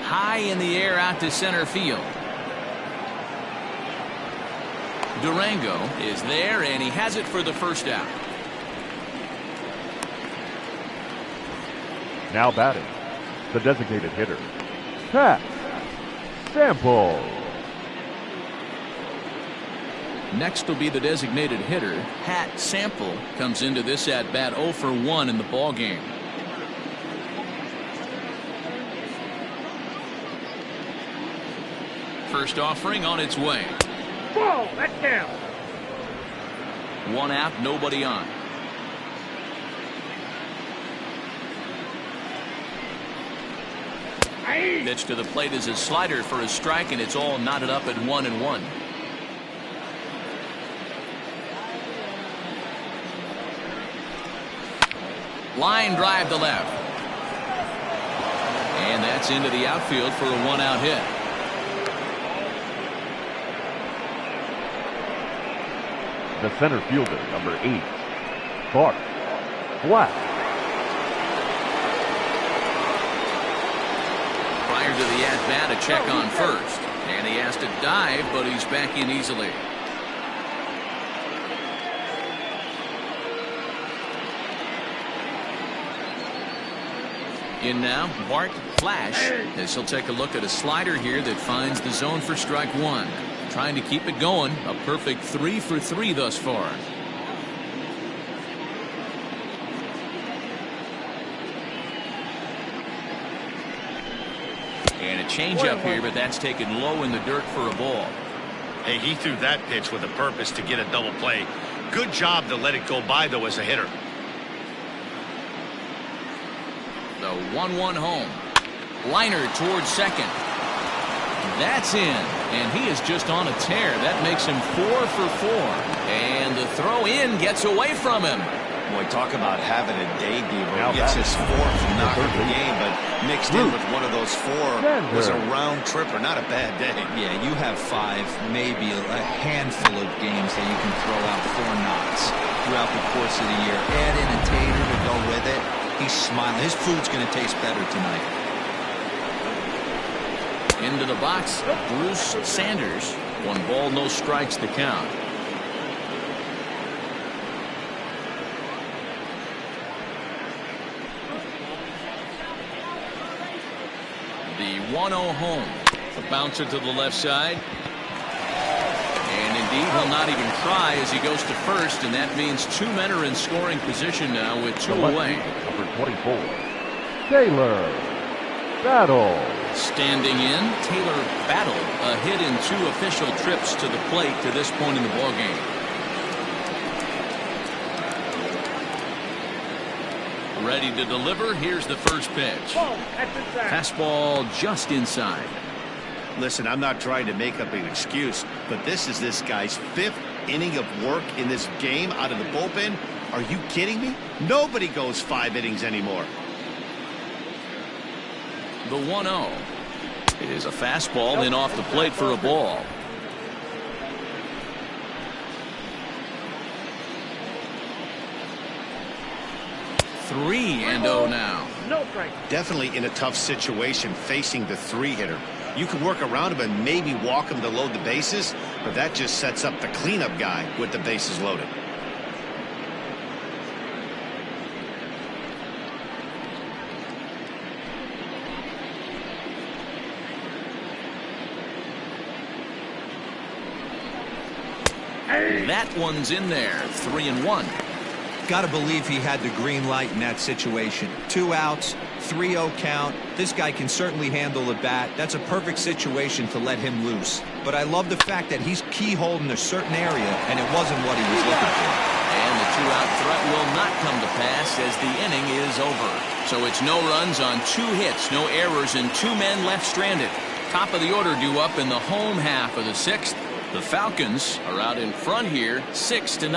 High in the air out to center field. Durango is there, and he has it for the first out.
Now batting, the designated hitter, Pat Sample.
Next will be the designated hitter, Pat Sample, comes into this at bat 0 for 1 in the ball game. First offering on its way.
Whoa, that's down.
1 out, nobody on. Pitch to the plate is a slider for a strike, and it's all knotted up at 1-1. Line drive to left. And that's into the outfield for a 1-out hit.
The center fielder, number 8, Bart Black.
Prior to the at-bat, a check on first. And he has to dive, but he's back in easily. In now, Bart Flash, as he'll take a look at a slider here that finds the zone for strike one. Trying to keep it going. A perfect 3 for 3 thus far. And a changeup here, but that's taken low in the dirt for a ball.
Hey, he threw that pitch with a purpose to get a double play. Good job to let it go by, though, as a hitter.
The 1-1 home. Liner towards second. That's in, and he is just on a tear. That makes him 4 for 4. And the throw in gets away from him.
Boy, talk about having a day, Deaver. He gets his 4th knock of the game, but mixed in with one of those 4 was a round tripper. Not a bad day.
Yeah, you have 5, maybe a handful of games that you can throw out 4 knocks throughout the course of the year. Add in a tater to go with it. He's smiling. His food's going to taste better tonight.
Into the box, Bruce Sanders. 1 ball, no strikes to count. The 1-0 home. The bouncer to the left side. And indeed, he'll not even try as he goes to first, and that means 2 men are in scoring position now with 2 away.
Number 24, Taylor Battle.
Standing in, Taylor Battle, a hit in 2 official trips to the plate to this point in the ballgame. Ready to deliver. Here's the first pitch. Fastball just inside.
Listen, I'm not trying to make up an excuse, but this is this guy's 5th inning of work in this game out of the bullpen. Are you kidding me? Nobody goes 5 innings anymore.
The 1-0 is a fastball in off the plate for a ball. Three and 0 now.
No strike.
Definitely in a tough situation facing the 3-hitter. You can work around him and maybe walk him to load the bases, but that just sets up the cleanup guy with the bases loaded.
That one's in there. 3-1.
Got to believe he had the green light in that situation. 2 outs, 3-0 count. This guy can certainly handle the bat. That's a perfect situation to let him loose. But I love the fact that he's keyholed in a certain area, and it wasn't what he was looking for.
And the 2-out threat will not come to pass as the inning is over. So it's no runs on 2 hits, no errors, and 2 men left stranded. Top of the order due up in the home half of the 6th. The Falcons are out in front here, 6-0.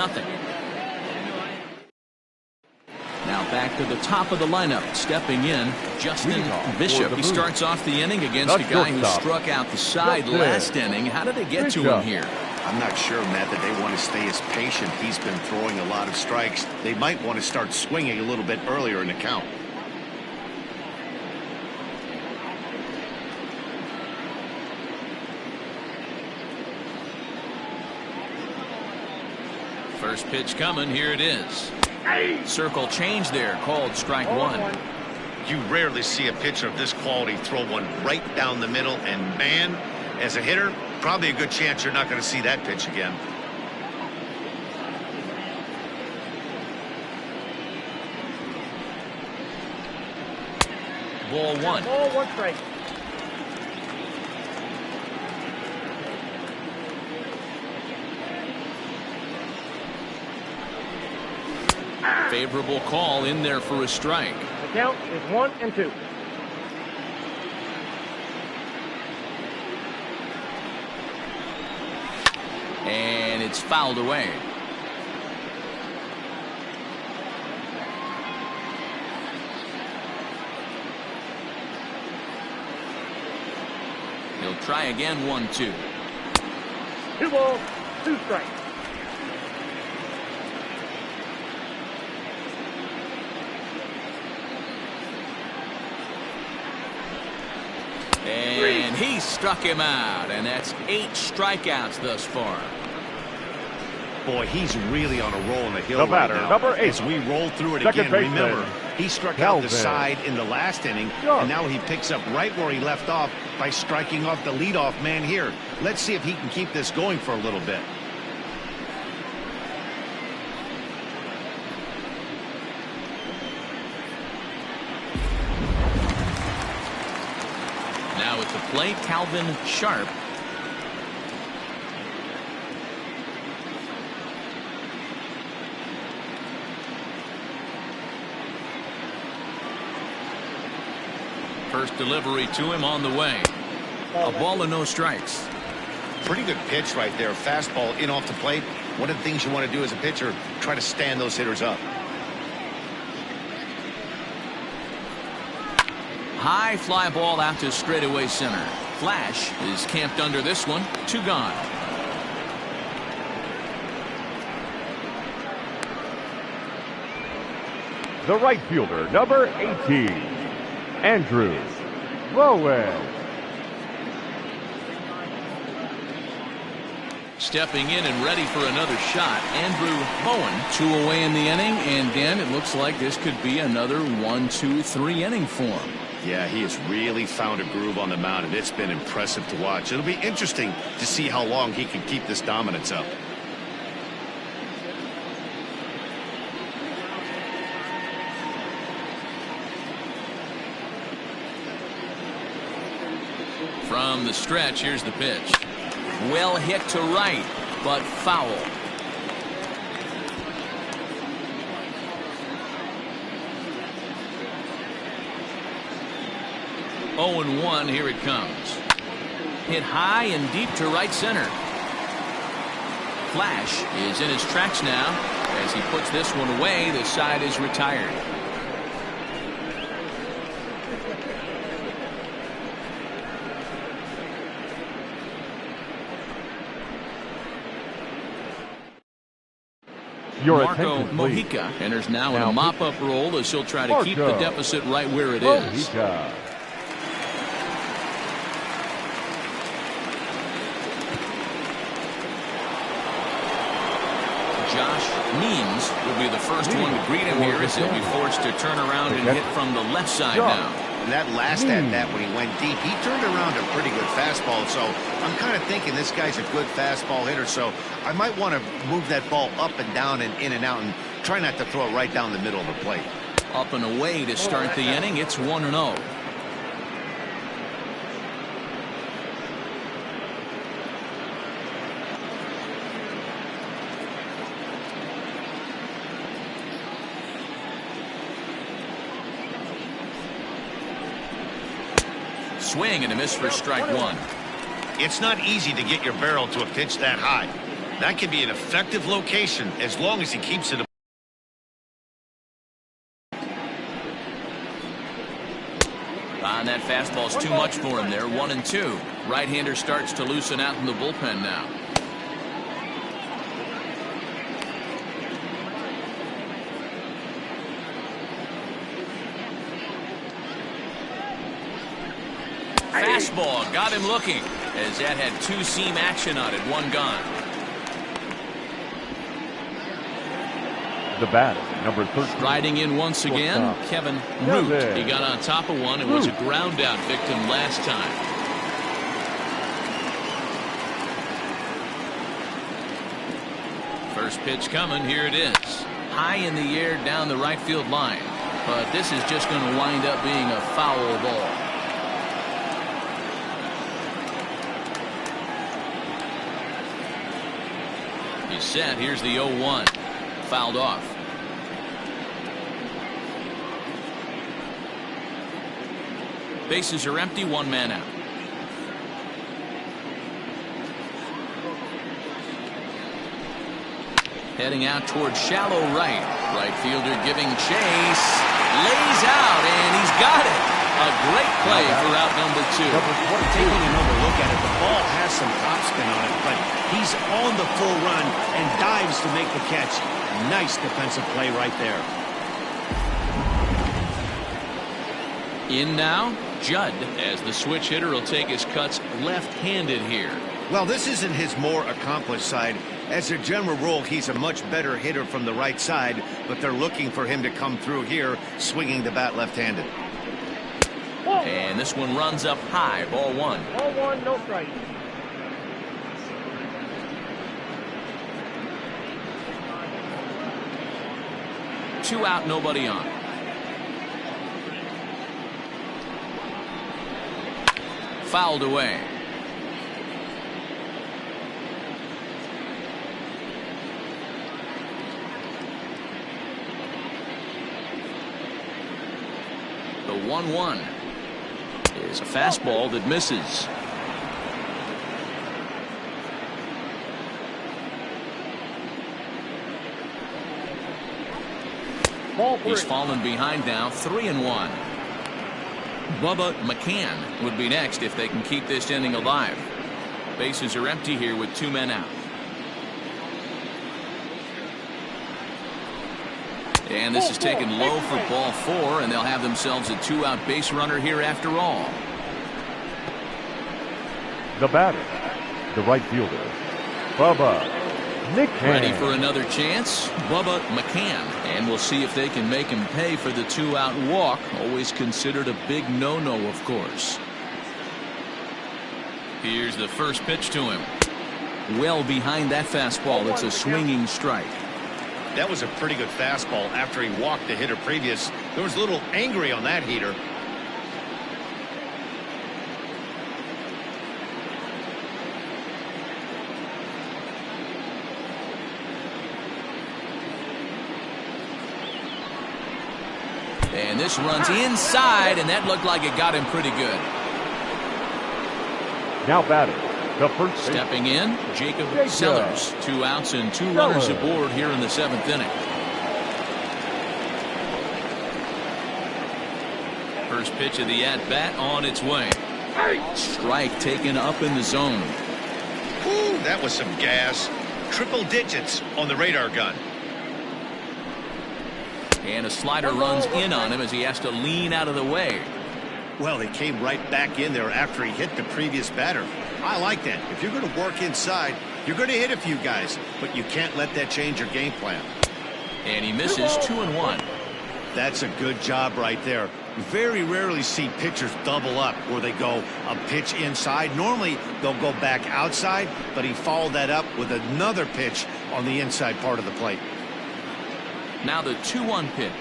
Now back to the top of the lineup. Stepping in, Justin Bishop. He starts off the inning against a guy who struck out the side last inning. How did they get to him here?
I'm not sure, Matt, that they want to stay as patient. He's been throwing a lot of strikes. They might want to start swinging a little bit earlier in the count.
First pitch coming. Here it is. Circle change there, called strike 1.
You rarely see a pitcher of this quality throw one right down the middle, and man, as a hitter, probably a good chance you're not going to see that pitch again.
Ball 1.
Ball 1 strike.
Favorable call in there for a strike.
The count is 1-2.
And it's fouled away. He'll try again. 1-2.
2 balls, 2 strikes.
And he struck him out, and that's 8 strikeouts thus far.
Boy, he's really on a roll in the hill
The
right
batter,
now.
number 8.
As we roll through it
Second
again,
baseman,
remember, He struck out the
Calvin.
side in the last inning, and now he picks up right where he left off by striking off the leadoff man here. Let's see if he can keep this going for a little bit.
Now at the plate, Calvin Sharp. First delivery to him on the way. A ball and no strikes.
Pretty good pitch right there. Fastball in off the plate. One of the things you want to do as a pitcher, try to stand those hitters up.
High fly ball out to straightaway center. Flash is camped under this one. 2 gone.
The right fielder, number 18, Andrew Rowan.
Stepping in and ready for another shot, Andrew Bowen. 2 away in the inning, and Dan, it looks like this could be another 1, 2, 3 inning for him.
Yeah, he has really found a groove on the mound, and it's been impressive to watch. It'll be interesting to see how long he can keep this dominance up.
From the stretch, here's the pitch. Well hit to right, but foul. Oh and 1, here it comes. Hit high and deep to right center. Flash is in his tracks now. As he puts this one away, the side is retired.
Your
Marco
attention, please.
Mojica enters now in
Now,
a mop-up role as he'll try to keep the
Marco
deficit right where it is.
Mojica.
Josh Means will be the first one to greet him here as he'll be forced to turn around and hit from the left side now.
And that last at-bat when he went deep, he turned around a pretty good fastball. So I'm kind of thinking this guy's a good fastball hitter. So I might want to move that ball up and down and in and out and try not to throw it right down the middle of the plate.
Up and away to start the inning. It's 1-0. Swing and a miss for strike 1.
It's not easy to get your barrel to a pitch that high. That can be an effective location as long as he keeps it.
And that fastball's too much for him there. 1-2. Right-hander starts to loosen out in the bullpen now. Fastball got him looking as that had 2-seam action on it. 1 gone.
The bat, number 13.
Riding in once again, Kevin Root. He got on top of one and was a ground out victim last time. First pitch coming. Here it is. High in the air down the right field line. But this is just going to wind up being a foul ball. He's set. Here's the 0-1. Fouled off. Bases are empty. 1 man out. Heading out towards shallow right. Right fielder giving chase. Lays out, and he's got it. A great play for out number 2.
Taking another look at it, the ball has some topspin on it, but he's on the full run and dives to make the catch. Nice defensive play right there.
In now, Judd, as the switch hitter will take his cuts left-handed here.
Well, this isn't his more accomplished side, As a general rule, he's a much better hitter from the right side, but they're looking for him to come through here, swinging the bat left-handed.
And this one runs up high, ball one.
Ball one, no strike.
Two out, nobody on. Fouled away. The 1-1 is a fastball that misses.
Ball three.
He's fallen behind now, 3-1. Bubba McCann would be next if they can keep this inning alive. Bases are empty here with 2 men out. And this is taken low for ball 4, and they'll have themselves a 2-out base runner here after all.
The batter, the right fielder, Bubba McCann.
Ready for another chance, Bubba McCann. And we'll see if they can make him pay for the 2-out walk. Always considered a big no-no, of course. Here's the first pitch to him. Well behind that fastball. It's a swinging strike.
That was a pretty good fastball after he walked the hitter previous. There was a little angry on that heater.
And this runs inside, and that looked like it got him pretty good.
Now batting, the first base.
Stepping in, Jacob Sellers. 2 outs and 2 runners aboard here in the 7th inning. First pitch of the at-bat on its way. Strike taken up in the zone.
Ooh, that was some gas. Triple digits on the radar gun.
And a slider runs in on him as he has to lean out of the way.
Well, he came right back in there after he hit the previous batter. I like that. If you're going to work inside, you're going to hit a few guys, but you can't let that change your game plan.
And he misses 2-1.
That's a good job right there. Very rarely see pitchers double up where they go a pitch inside. Normally they'll go back outside, but he followed that up with another pitch on the inside part of the plate.
Now the 2-1 pitch.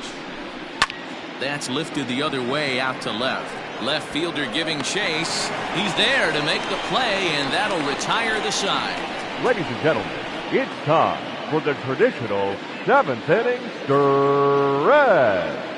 That's lifted the other way out to left. Left fielder giving chase. He's there to make the play, and that'll retire the side.
Ladies and gentlemen, it's time for the traditional 7th inning stretch.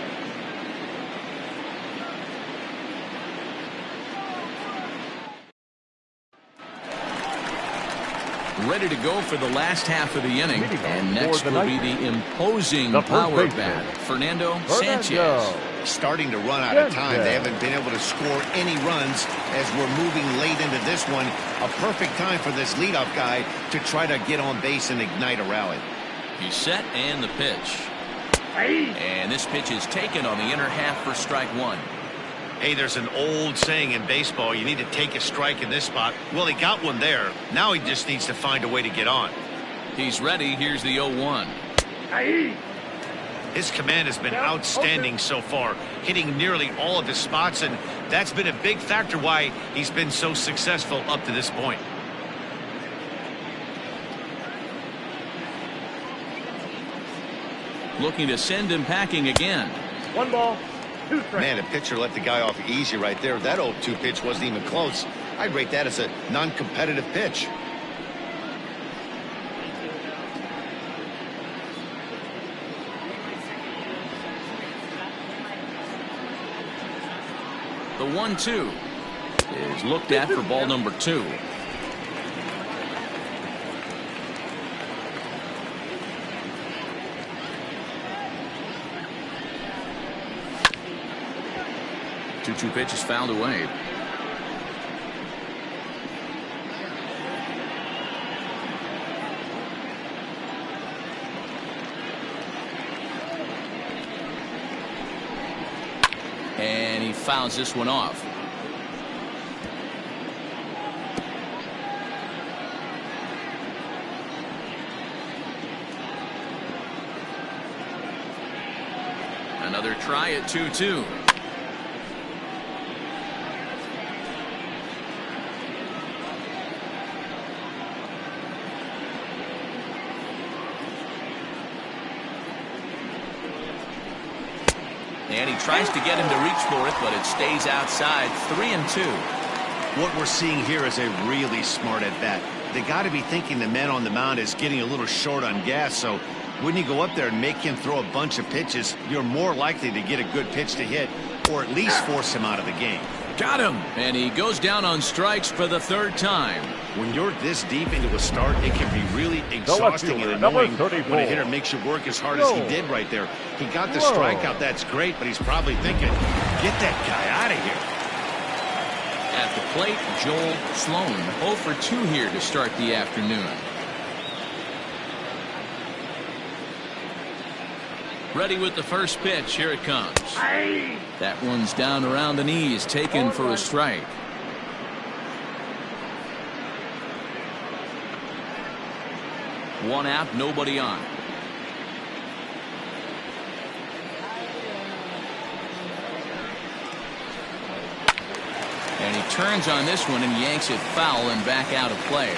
Ready to go for the last half of the inning. And next will be the imposing power bat, Fernando Sanchez.
Starting to run out of time. They haven't been able to score any runs as we're moving late into this one. A perfect time for this leadoff guy to try to get on base and ignite a rally.
He's set, and the pitch. And this pitch is taken on the inner half for strike 1.
Hey, there's an old saying in baseball, you need to take a strike in this spot. Well, he got one there. Now he just needs to find a way to get on.
He's ready. Here's the 0-1.
His command has been outstanding so far, hitting nearly all of his spots, and that's been a big factor why he's been so successful up to this point.
Looking to send him packing again.
1 ball, 2 strikes.
Man, a pitcher let the guy off easy right there. That 0-2 pitch wasn't even close. I'd rate that as a non-competitive pitch.
The 1-2 is looked at for ball number 2. Two pitch is fouled away. And he fouls this one off. Another try at 2-2. And he tries to get him to reach for it, but it stays outside. 3-2.
What we're seeing here is a really smart at bat. They got to be thinking the man on the mound is getting a little short on gas, so when you go up there and make him throw a bunch of pitches, you're more likely to get a good pitch to hit or at least force him out of the game.
Got him. And he goes down on strikes for the third time.
When you're this deep into a start, it can be really exhausting and annoying when a hitter makes you work as hard as he did right there. He got the strikeout. That's great, but he's probably thinking, get that guy out of here.
At the plate, Joel Sloan. 0 for 2 here to start the afternoon. Ready with the first pitch. Here it comes. That one's down around the knees, taken for a strike. One out, nobody on. And he turns on this one and yanks it foul and back out of play.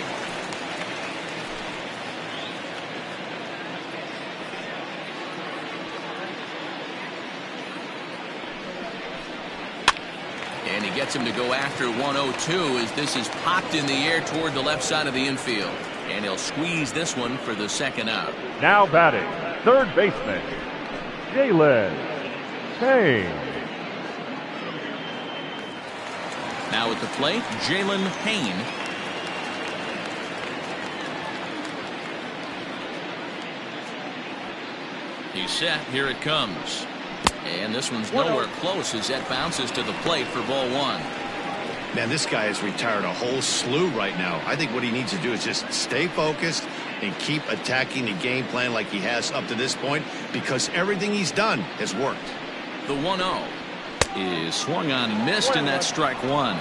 And he gets him to go after 1-0-2 as this is popped in the air toward the left side of the infield. And he'll squeeze this one for the second out.
Now batting, third baseman, Jalen Payne.
Now at the plate, Jalen Payne. He's set. Here it comes. And this one's nowhere close as that bounces to the plate for ball one.
Man, this guy has retired a whole slew right now. I think what he needs to do is just stay focused and keep attacking the game plan like he has up to this point, because everything he's done has worked.
The 1-0 is swung on and missed, and that's strike one.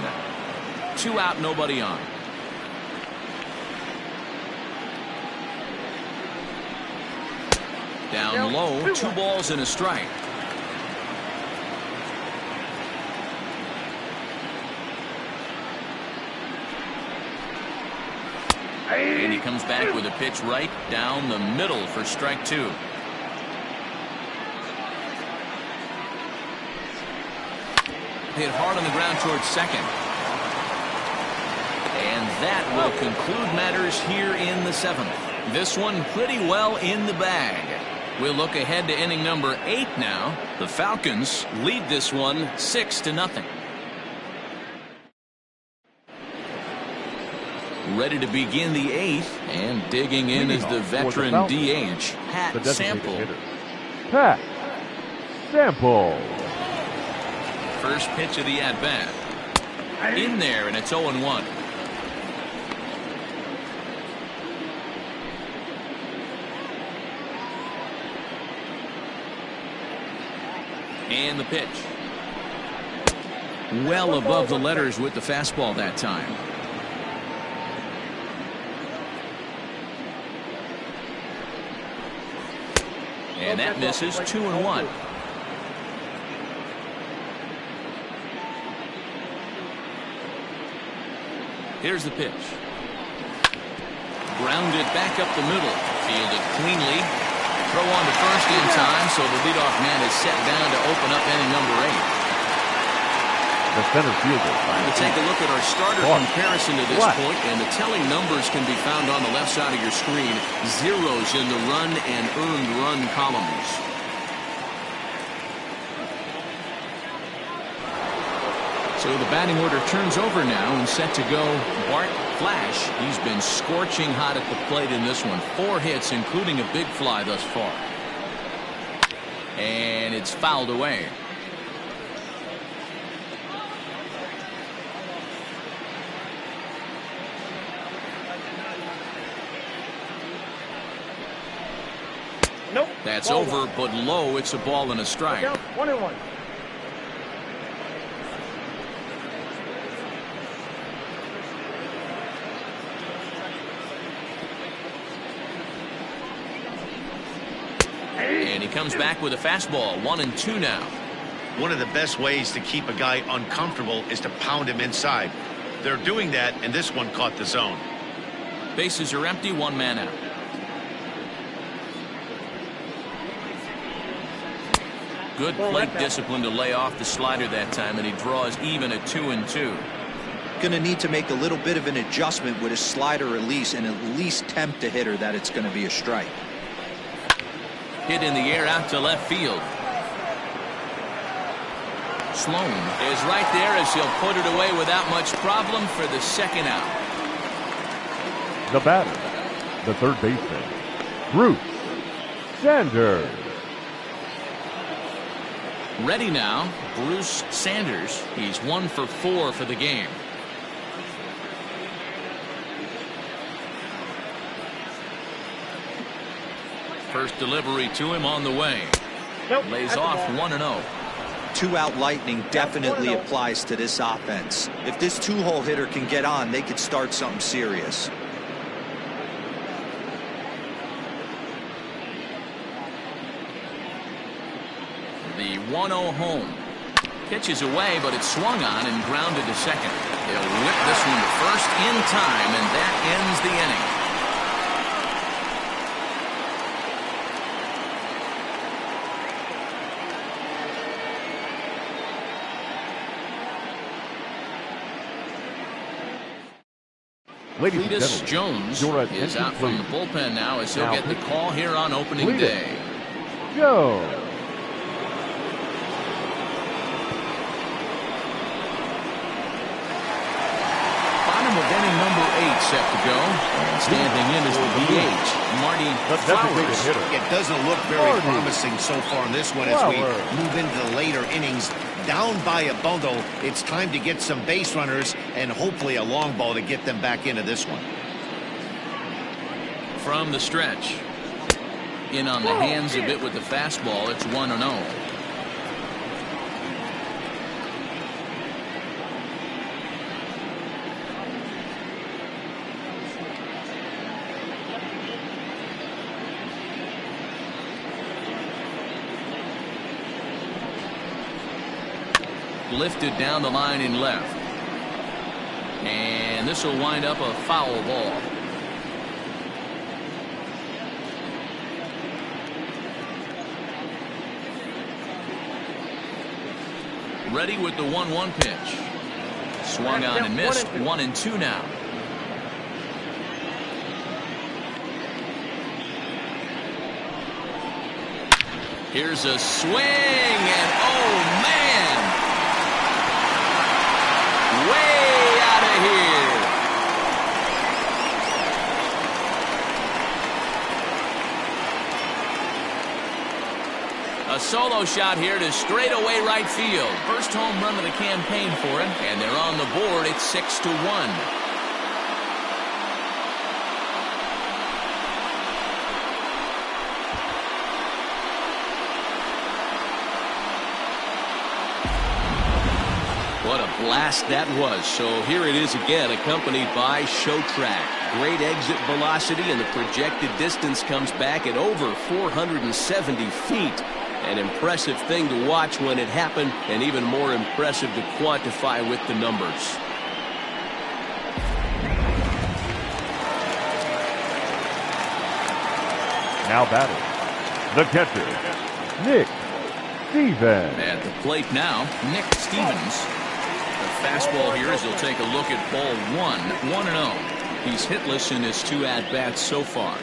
2 out, nobody on. Down low, 2 balls and a strike. And he comes back with a pitch right down the middle for strike 2. Hit hard on the ground towards second. And that will conclude matters here in the 7th. This one pretty well in the bag. We'll look ahead to inning number 8 now. The Falcons lead this one 6-0. Ready to begin the 8th, and digging in is the veteran DH, Pat Sample.
Pat Sample.
First pitch of the at-bat. In there, and it's 0-1. And the pitch. Well above the letters with the fastball that time. And that misses. 2-1. Here's the pitch. Grounded back up the middle. Fielded cleanly. Throw on to first in time, so the leadoff man is set down to open up inning number 8.
The center fielder.
We'll take a look at our starter comparison to this point, and the telling numbers can be found on the left side of your screen. Zeros in the run and earned run columns. So the batting order turns over now and set to go Bart Flash. He's been scorching hot at the plate in this one. 4 hits, including a big fly thus far. And it's fouled away.
Nope.
That's over, but low. It's a ball and a strike.
1-1.
And he comes back with a fastball. 1-2 now.
One of the best ways to keep a guy uncomfortable is to pound him inside. They're doing that, and this one caught the zone.
Bases are empty, 1 man out. Good plate discipline to lay off the slider that time, and he draws even at 2-2.
Going to need to make a little bit of an adjustment with his slider release and at least tempt the hitter that it's going to be a strike.
Hit in the air out to left field. Sloan is right there as he'll put it away without much problem for the second out.
The batter, the third baseman, Bruce Sanders.
Ready now, Bruce Sanders. He's 1 for 4 for the game. First delivery to him on the way. Lays off 1-0.
2-out lightning definitely applies to this offense. If this 2-hole hitter can get on, they could start something serious.
The 1-0 home. Pitches away, but it's swung on and grounded to second. He'll whip this one to first in time, and that ends the inning.
Ladies and
Cletus
gentlemen,
Jones
your
is
attention,
out from the
please.
bullpen now as he'll
Now
get the
pitching.
call here on opening
Cletus
day.
Jones.
Bottom of inning number 8 set to go. And standing in is the DH, Marty
The designated
Flowers.
hitter.
It doesn't look very
Marty
promising so far in this one as we
Flowers.
move into the later innings. Down by a bundle, it's time to get some base runners and hopefully a long ball to get them back into this one.
From the stretch. In on the hands a bit with the fastball. It's 1-0. Lifted down the line in left. And this will wind up a foul ball. Ready with the 1-1 pitch. Swung on and missed. 1-2 now. Here's a swing, and oh man, way out of here. A solo shot here to straightaway right field. First home run of the campaign for him, and they're on the board. It's 6-1. What a blast that was. So here it is again, accompanied by Show Track. Great exit velocity, and the projected distance comes back at over 470 feet. An impressive thing to watch when it happened, and even more impressive to quantify with the numbers.
Now batting, the catcher, Nick Stevens.
At the plate now, Nick Stevens. The fastball here as he'll take a look at ball 1-0. He's hitless in his 2 at-bats so far.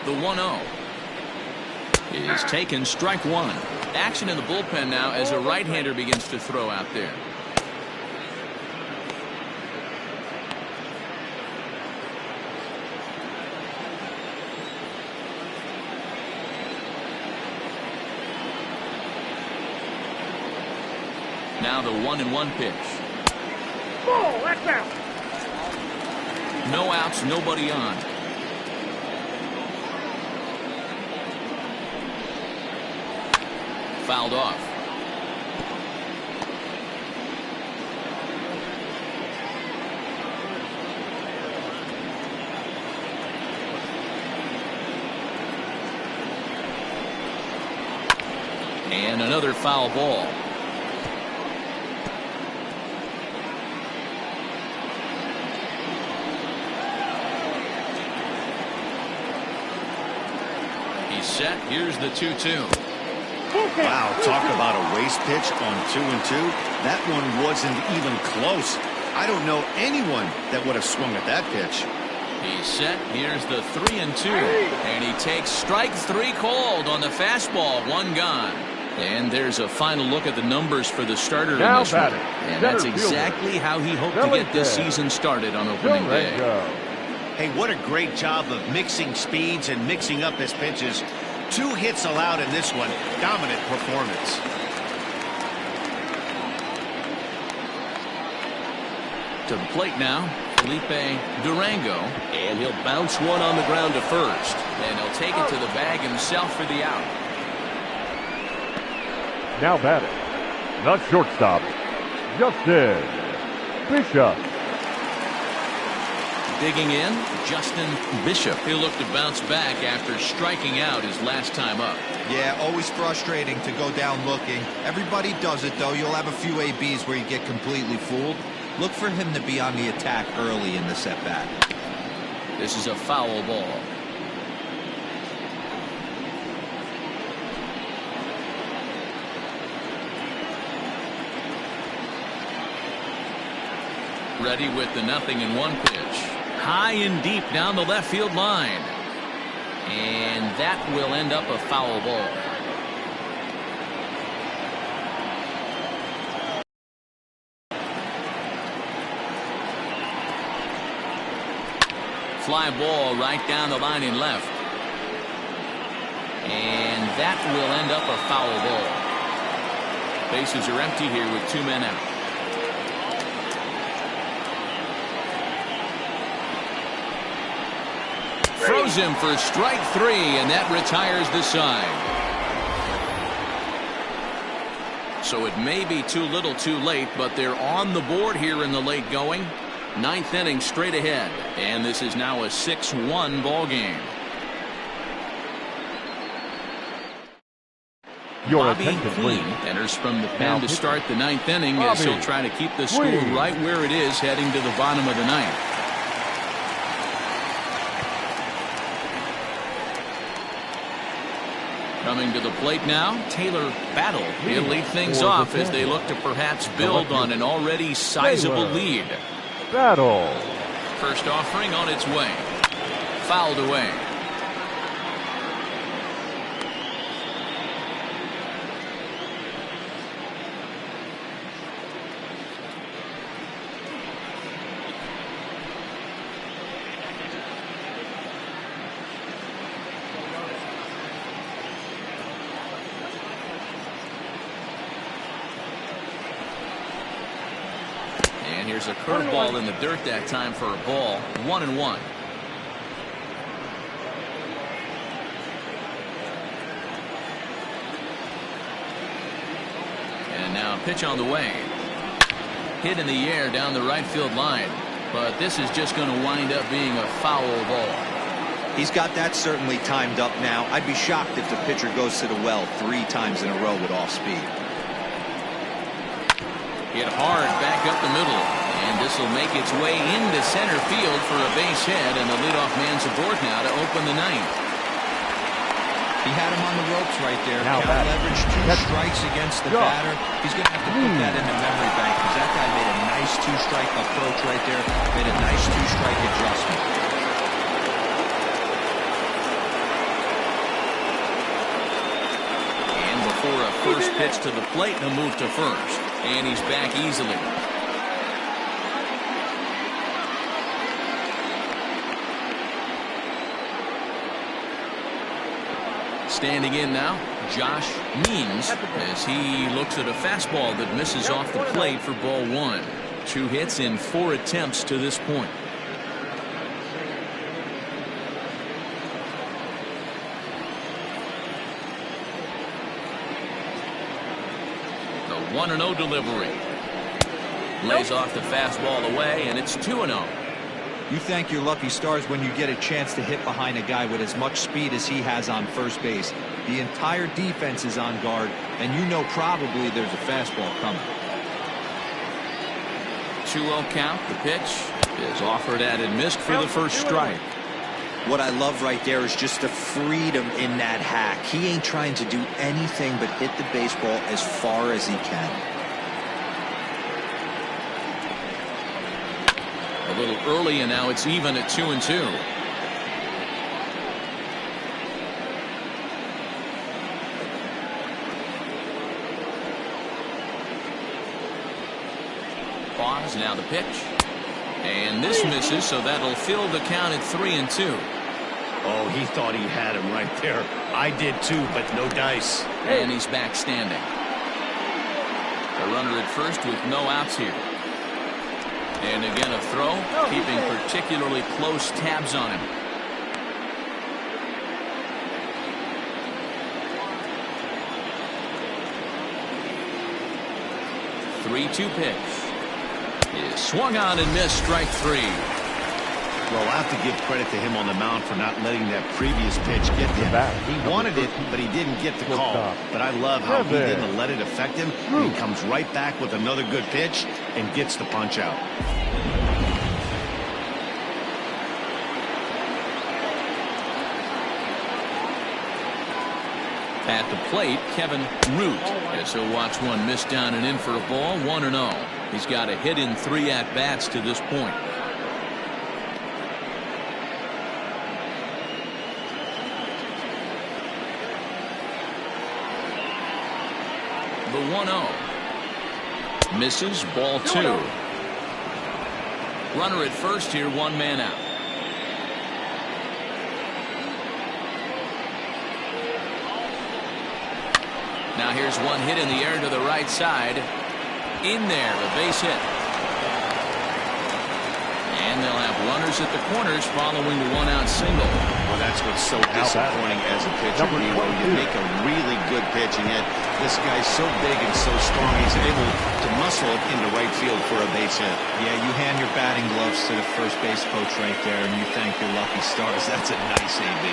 The 1-0 is taken, strike 1. Action in the bullpen now as a right-hander begins to throw out there. Now the 1-1 pitch.
Ball, that's out.
No outs, nobody on. Fouled off. And another foul ball. He's set. Here's the 2-2.
Wow, talk about a waste pitch on 2-2. That one wasn't even close. I don't know anyone that would have swung at that pitch.
He's set. Here's the 3-2. And he takes strike 3 called on the fastball. 1 gone. And there's a final look at the numbers for the starter in this one. And that's exactly how he hoped to get this season started on opening day.
Hey, what a great job of mixing speeds and mixing up his pitches. 2 hits allowed in this one. Dominant performance.
To the plate now, Felipe Durango. And he'll bounce one on the ground to first. And he'll take it to the bag himself for the out.
Now batting, the shortstop, Justin Bishop.
Digging in, Justin Bishop. He'll look to bounce back after striking out his last time up.
Yeah, always frustrating to go down looking. Everybody does it, though. You'll have a few ABs where you get completely fooled. Look for him to be on the attack early in the at-bat.
This is a foul ball. Ready with the 0-1 pitch. High and deep down the left field line. And that will end up a foul ball. Fly ball right down the line in left. And that will end up a foul ball. Bases are empty here with 2 men out. Throws him for strike 3, and that retires the side. So it may be too little too late, but they're on the board here in the late going. 9th inning straight ahead, and this is now a 6-1 ball game. Bobby Queen enters from the pen to start the 9th inning as he'll try to keep the score right where it is heading to the bottom of the 9th. Coming to the plate now, Taylor Battle. He'll lead things off as they look to perhaps build on an already sizable lead.
Battle.
First offering on its way. Fouled away. And here's a curveball in the dirt that time for a ball. 1-1. And now pitch on the way. Hit in the air down the right field line. But this is just going to wind up being a foul ball.
He's got that certainly timed up now. I'd be shocked if the pitcher goes to the well 3 times in a row with off speed.
Hit hard back up the middle. And this will make its way into center field for a base hit, and the leadoff man's aboard now to open the 9th.
He had him on the ropes right there. Count leverage, 2 strikes against the batter. He's going to have to put that in the memory bank because that guy made a nice 2-strike approach right there. Made a nice 2-strike adjustment.
And before a first pitch to the plate, he'll move to first. And he's back easily. Standing in now, Josh Means, as he looks at a fastball that misses off the plate for ball 1. 2 hits in 4 attempts to this point. The 1-0 delivery. Lays off the fastball away, and it's 2-0.
You thank your lucky stars when you get a chance to hit behind a guy with as much speed as he has on first base. The entire defense is on guard, and you know probably there's a fastball coming.
2-0 count. The pitch is offered at and missed for the first strike.
What I love right there is just the freedom in that hack. He ain't trying to do anything but hit the baseball as far as he can.
A little early, and now it's even at 2-2. Pause, now the pitch. And this misses, so that'll fill the count at 3-2.
Oh, he thought he had him right there. I did too, but no dice.
And he's back standing. A runner at first with no outs here. And again a throw, keeping particularly close tabs on him. The 3-2 pitch is swung on and missed, strike 3.
Well, I have to give credit to him on the mound for not letting that previous pitch get to him. He wanted it, but he didn't get the call. But I love how he didn't let it affect him. He comes right back with another good pitch and gets the punch out.
At the plate, Kevin Root, as he'll watch one miss down and in for a ball. 1-0. He's got a hit in 3 at-bats to this point. The 1-0 misses, ball 2. Runner at first here, 1 man out. Now here's one hit in the air to the right side. In there, a base hit. And they'll have runners at the corners following the 1-out single.
Well, that's what's so disappointing as a pitcher. You make a really good pitch, and yet this guy's so big and so strong, he's able to muscle it into right field for a base hit.
Yeah, you hand your batting gloves to the first base coach right there, and you thank your lucky stars. That's a nice AB.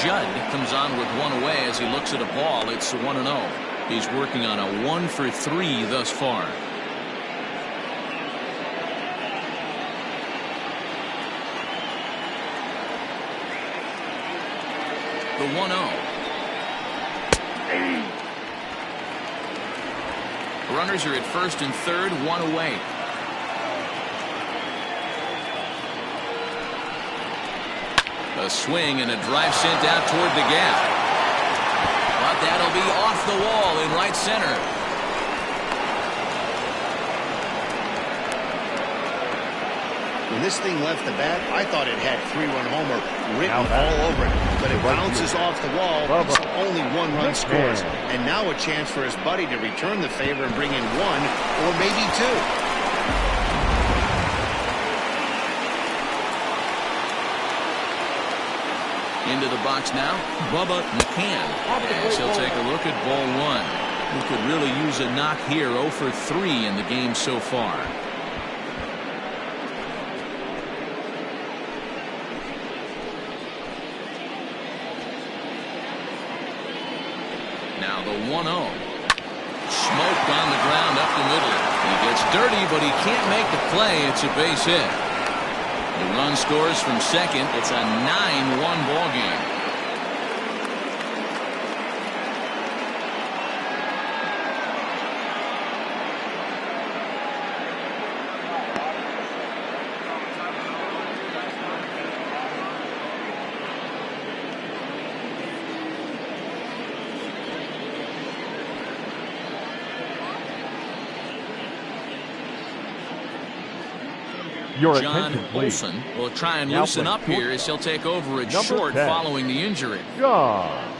Judd comes on with 1 away as he looks at a ball. It's 1-0. He's working on a 1 for 3 thus far. The 1-0. Runners are at first and third, 1 away. A swing and a drive sent out toward the gap. But that'll be off the wall in right center.
When this thing left the bat, I thought it had 3-run homer written all over it. But it bounces off the wall, so only 1 run scores. And now a chance for his buddy to return the favor and bring in 1 or maybe 2.
Into the box now, Bubba McCann, as he'll take a look at ball 1. Who could really use a knock here. 0 for 3 in the game so far. Now the 1-0. Smoked on the ground up the middle. He gets dirty, but he can't make the play. It's a base hit. The run scores from second. It's a 9-1 ball game. John Olsen will try and loosen up here as he'll take over at short following the injury.
John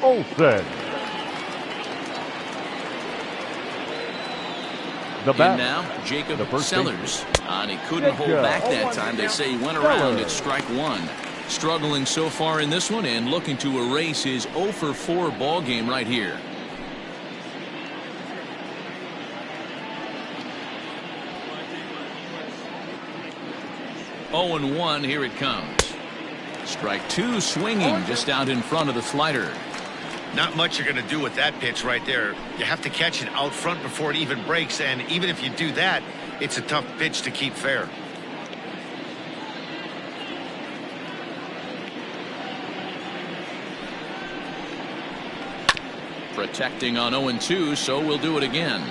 Olsen. The bat.
In now, Jacob Sellers. And he couldn't hold back that time. They say he went around at strike 1. Struggling so far in this one and looking to erase his 0 for 4 ball game right here. 0-1, here it comes. Strike two, swinging just out in front of the slider.
Not much you're going to do with that pitch right there. You have to catch it out front before it even breaks, and even if you do that, it's a tough pitch to keep fair.
Protecting on 0-2, so we'll do it again.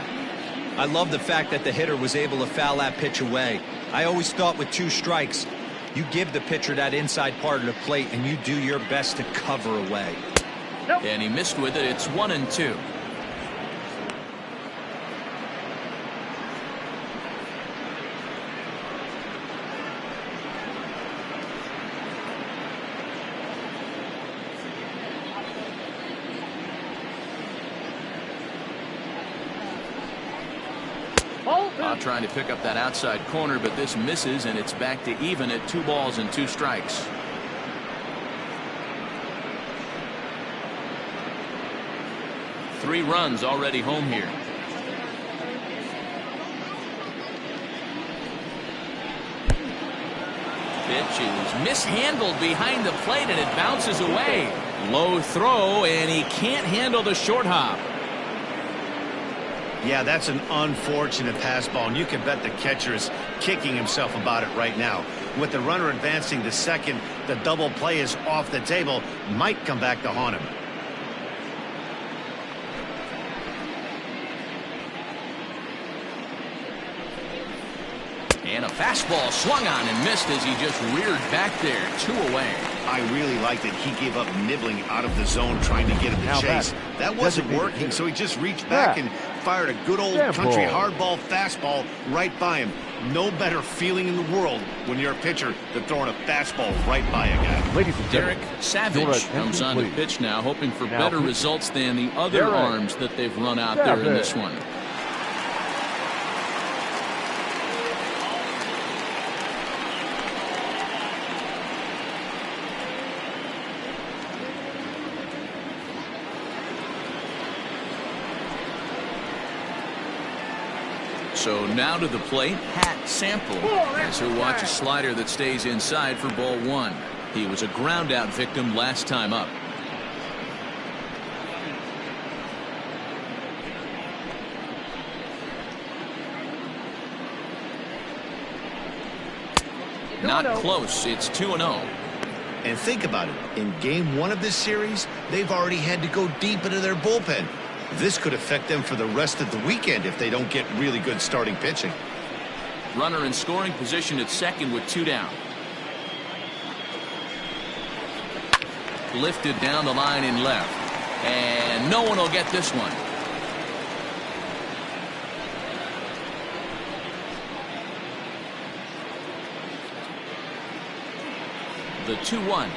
I love the fact that the hitter was able to foul that pitch away. I always thought with 2 strikes, you give the pitcher that inside part of the plate and you do your best to cover away.
Nope.
And he missed with it. It's 1-2. Trying to pick up that outside corner, but this misses, and it's back to even at 2 balls and 2 strikes. Three runs already home here. Pitch is mishandled behind the plate, and it bounces away. Low throw, and he can't handle the short hop.
Yeah, that's an unfortunate pass ball, and you can bet the catcher is kicking himself about it right now. With the runner advancing to second, the double play is off the table. Might come back to haunt him.
And a fastball swung on and missed as he just reared back there. 2 away.
I really like that he gave up nibbling out of the zone trying to get him to chase. That wasn't working, so he just reached back and fired a good old country hardball fastball right by him. No better feeling in the world when you're a pitcher than throwing a fastball right by a guy.
Ladies and
Derek
gentlemen,
Savage comes on to pitch now, hoping for better results than the other arms that they've run out there in this one. So now to the plate, Pat Sample, as he'll watch a slider that stays inside for ball 1. He was a ground out victim last time up. Not close. It's 2-0.
And think about it. In game 1 of this series, they've already had to go deep into their bullpen. This could affect them for the rest of the weekend if they don't get really good starting pitching.
Runner in scoring position at second with 2 down. Lifted down the line in left. And no one will get this one. The 2-1.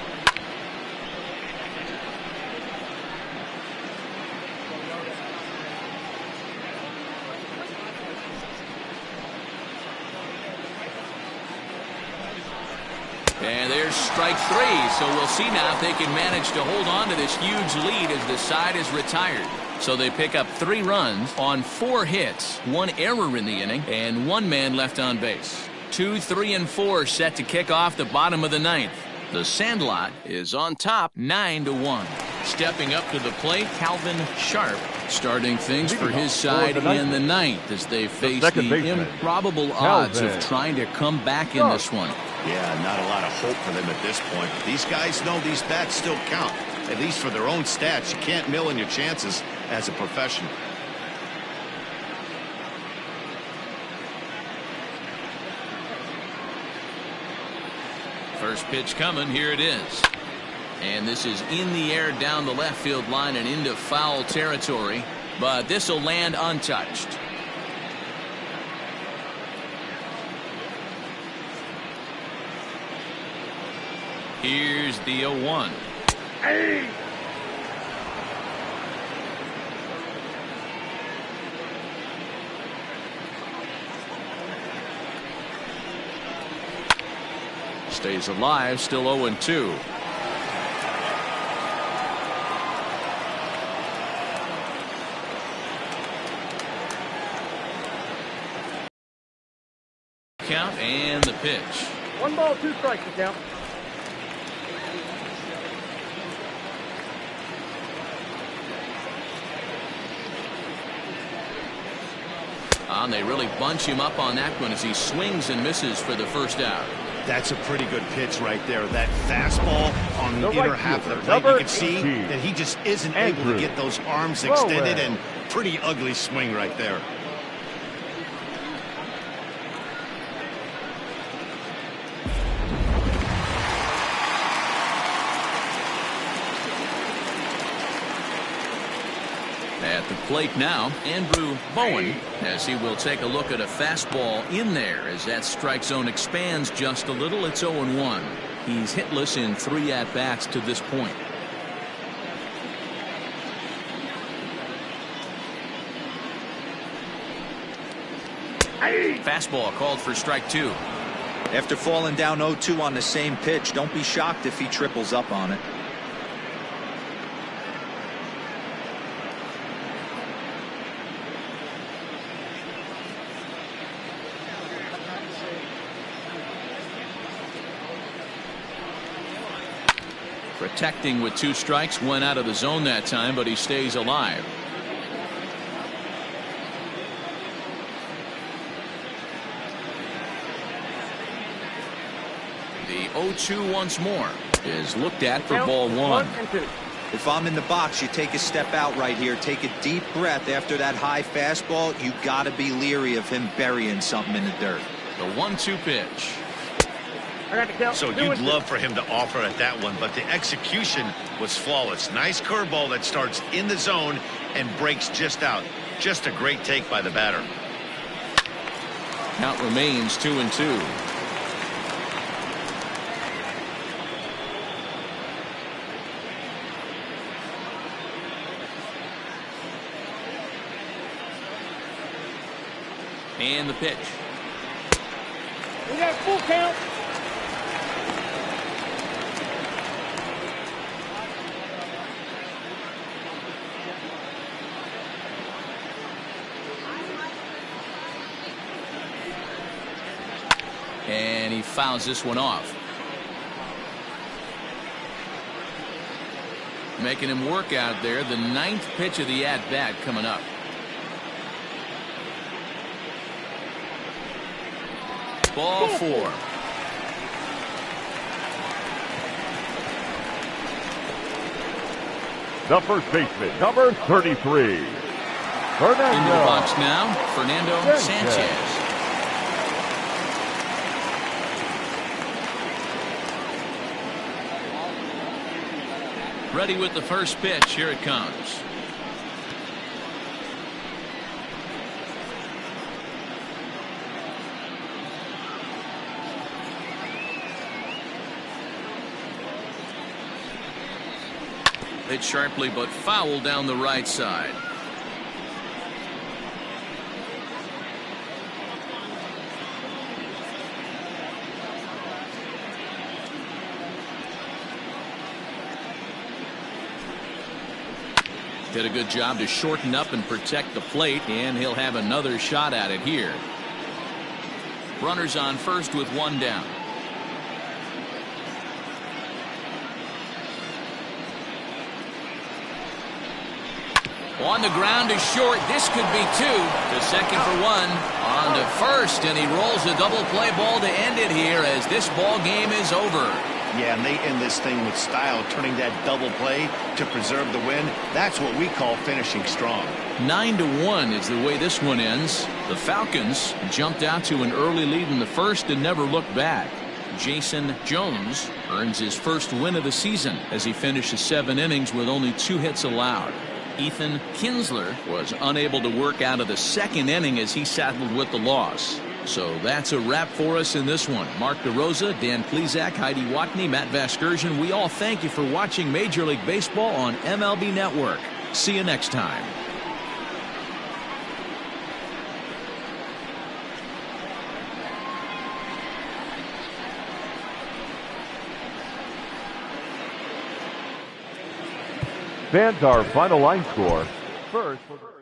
And there's strike 3, so we'll see now if they can manage to hold on to this huge lead as the side is retired. So they pick up 3 runs on 4 hits, 1 error in the inning, and 1 man left on base. 2, 3, and 4 set to kick off the bottom of the 9th. The Sandlot is on top 9-1. Stepping up to the plate, Calvin Sharp starting things for his side in the 9th as they face the improbable odds of trying to come back in this one.
Yeah, not a lot of hope for them at this point. These guys know these bats still count, at least for their own stats. You can't mill in your chances as a professional.
First pitch coming, here it is. And this is in the air down the left field line and into foul territory, but this will land untouched. Here's the 0-1.
Hey!
Stays alive, still 0-2. Count and the pitch.
1 ball, 2 strikes to count.
And they really bunch him up on that one as he swings and misses for the first out.
That's a pretty good pitch right there. That fastball on the
The
inner
right
half of the
fielder,
plate. You
number
can see
18,
that he just isn't able to get those arms
Rowan.
extended, and pretty ugly swing right there.
At the plate now, Andrew Bowen, as he will take a look at a fastball in there as that strike zone expands just a little. It's 0-1. He's hitless in 3 at-bats to this point. Fastball called for strike 2.
After falling down 0-2 on the same pitch, don't be shocked if he triples up on it.
Protecting with 2 strikes, went out of the zone that time, but he stays alive. The 0-2 once more is looked at for ball 1.
1 and 2.
If I'm in the box, you take a step out right here, take a deep breath after that high fastball. You got to be leery of him burying something in the dirt.
The 1-2 pitch.
I got the count.
So
2
you'd
and 2.
love for him to offer at that one, but the execution was flawless. Nice curveball that starts in the zone and breaks just out. Just a great take by the batter.
Count remains 2-2. And the pitch.
We got full count.
And he fouls this one off. Making him work out there. The 9th pitch of the at-bat coming up. Ball 4.
The first baseman, number 33,
Into the
Fernando.
box now, Fernando Sanchez. Ready with the first pitch. Here it comes. Hit sharply but foul down the right side. Did a good job to shorten up and protect the plate, and he'll have another shot at it here. Runners on first with 1 down. On the ground is short. This could be 2. To second for 1. On to first, and he rolls a double play ball to end it here as this ball game is over.
Yeah, and they end this thing with style, turning that double play to preserve the win. That's what we call finishing strong.
9-1 is the way this one ends. The Falcons jumped out to an early lead in the first and never looked back. Jason Jones earns his first win of the season as he finishes 7 innings with only 2 hits allowed. Ethan Kinsler was unable to work out of the 2nd inning as he saddled with the loss. So that's a wrap for us in this one. Mark DeRosa, Dan Plezak, Heidi Watney, Matt Vasgersian. We all thank you for watching Major League Baseball on MLB Network. See you next time.
Fans, our final line score. First for the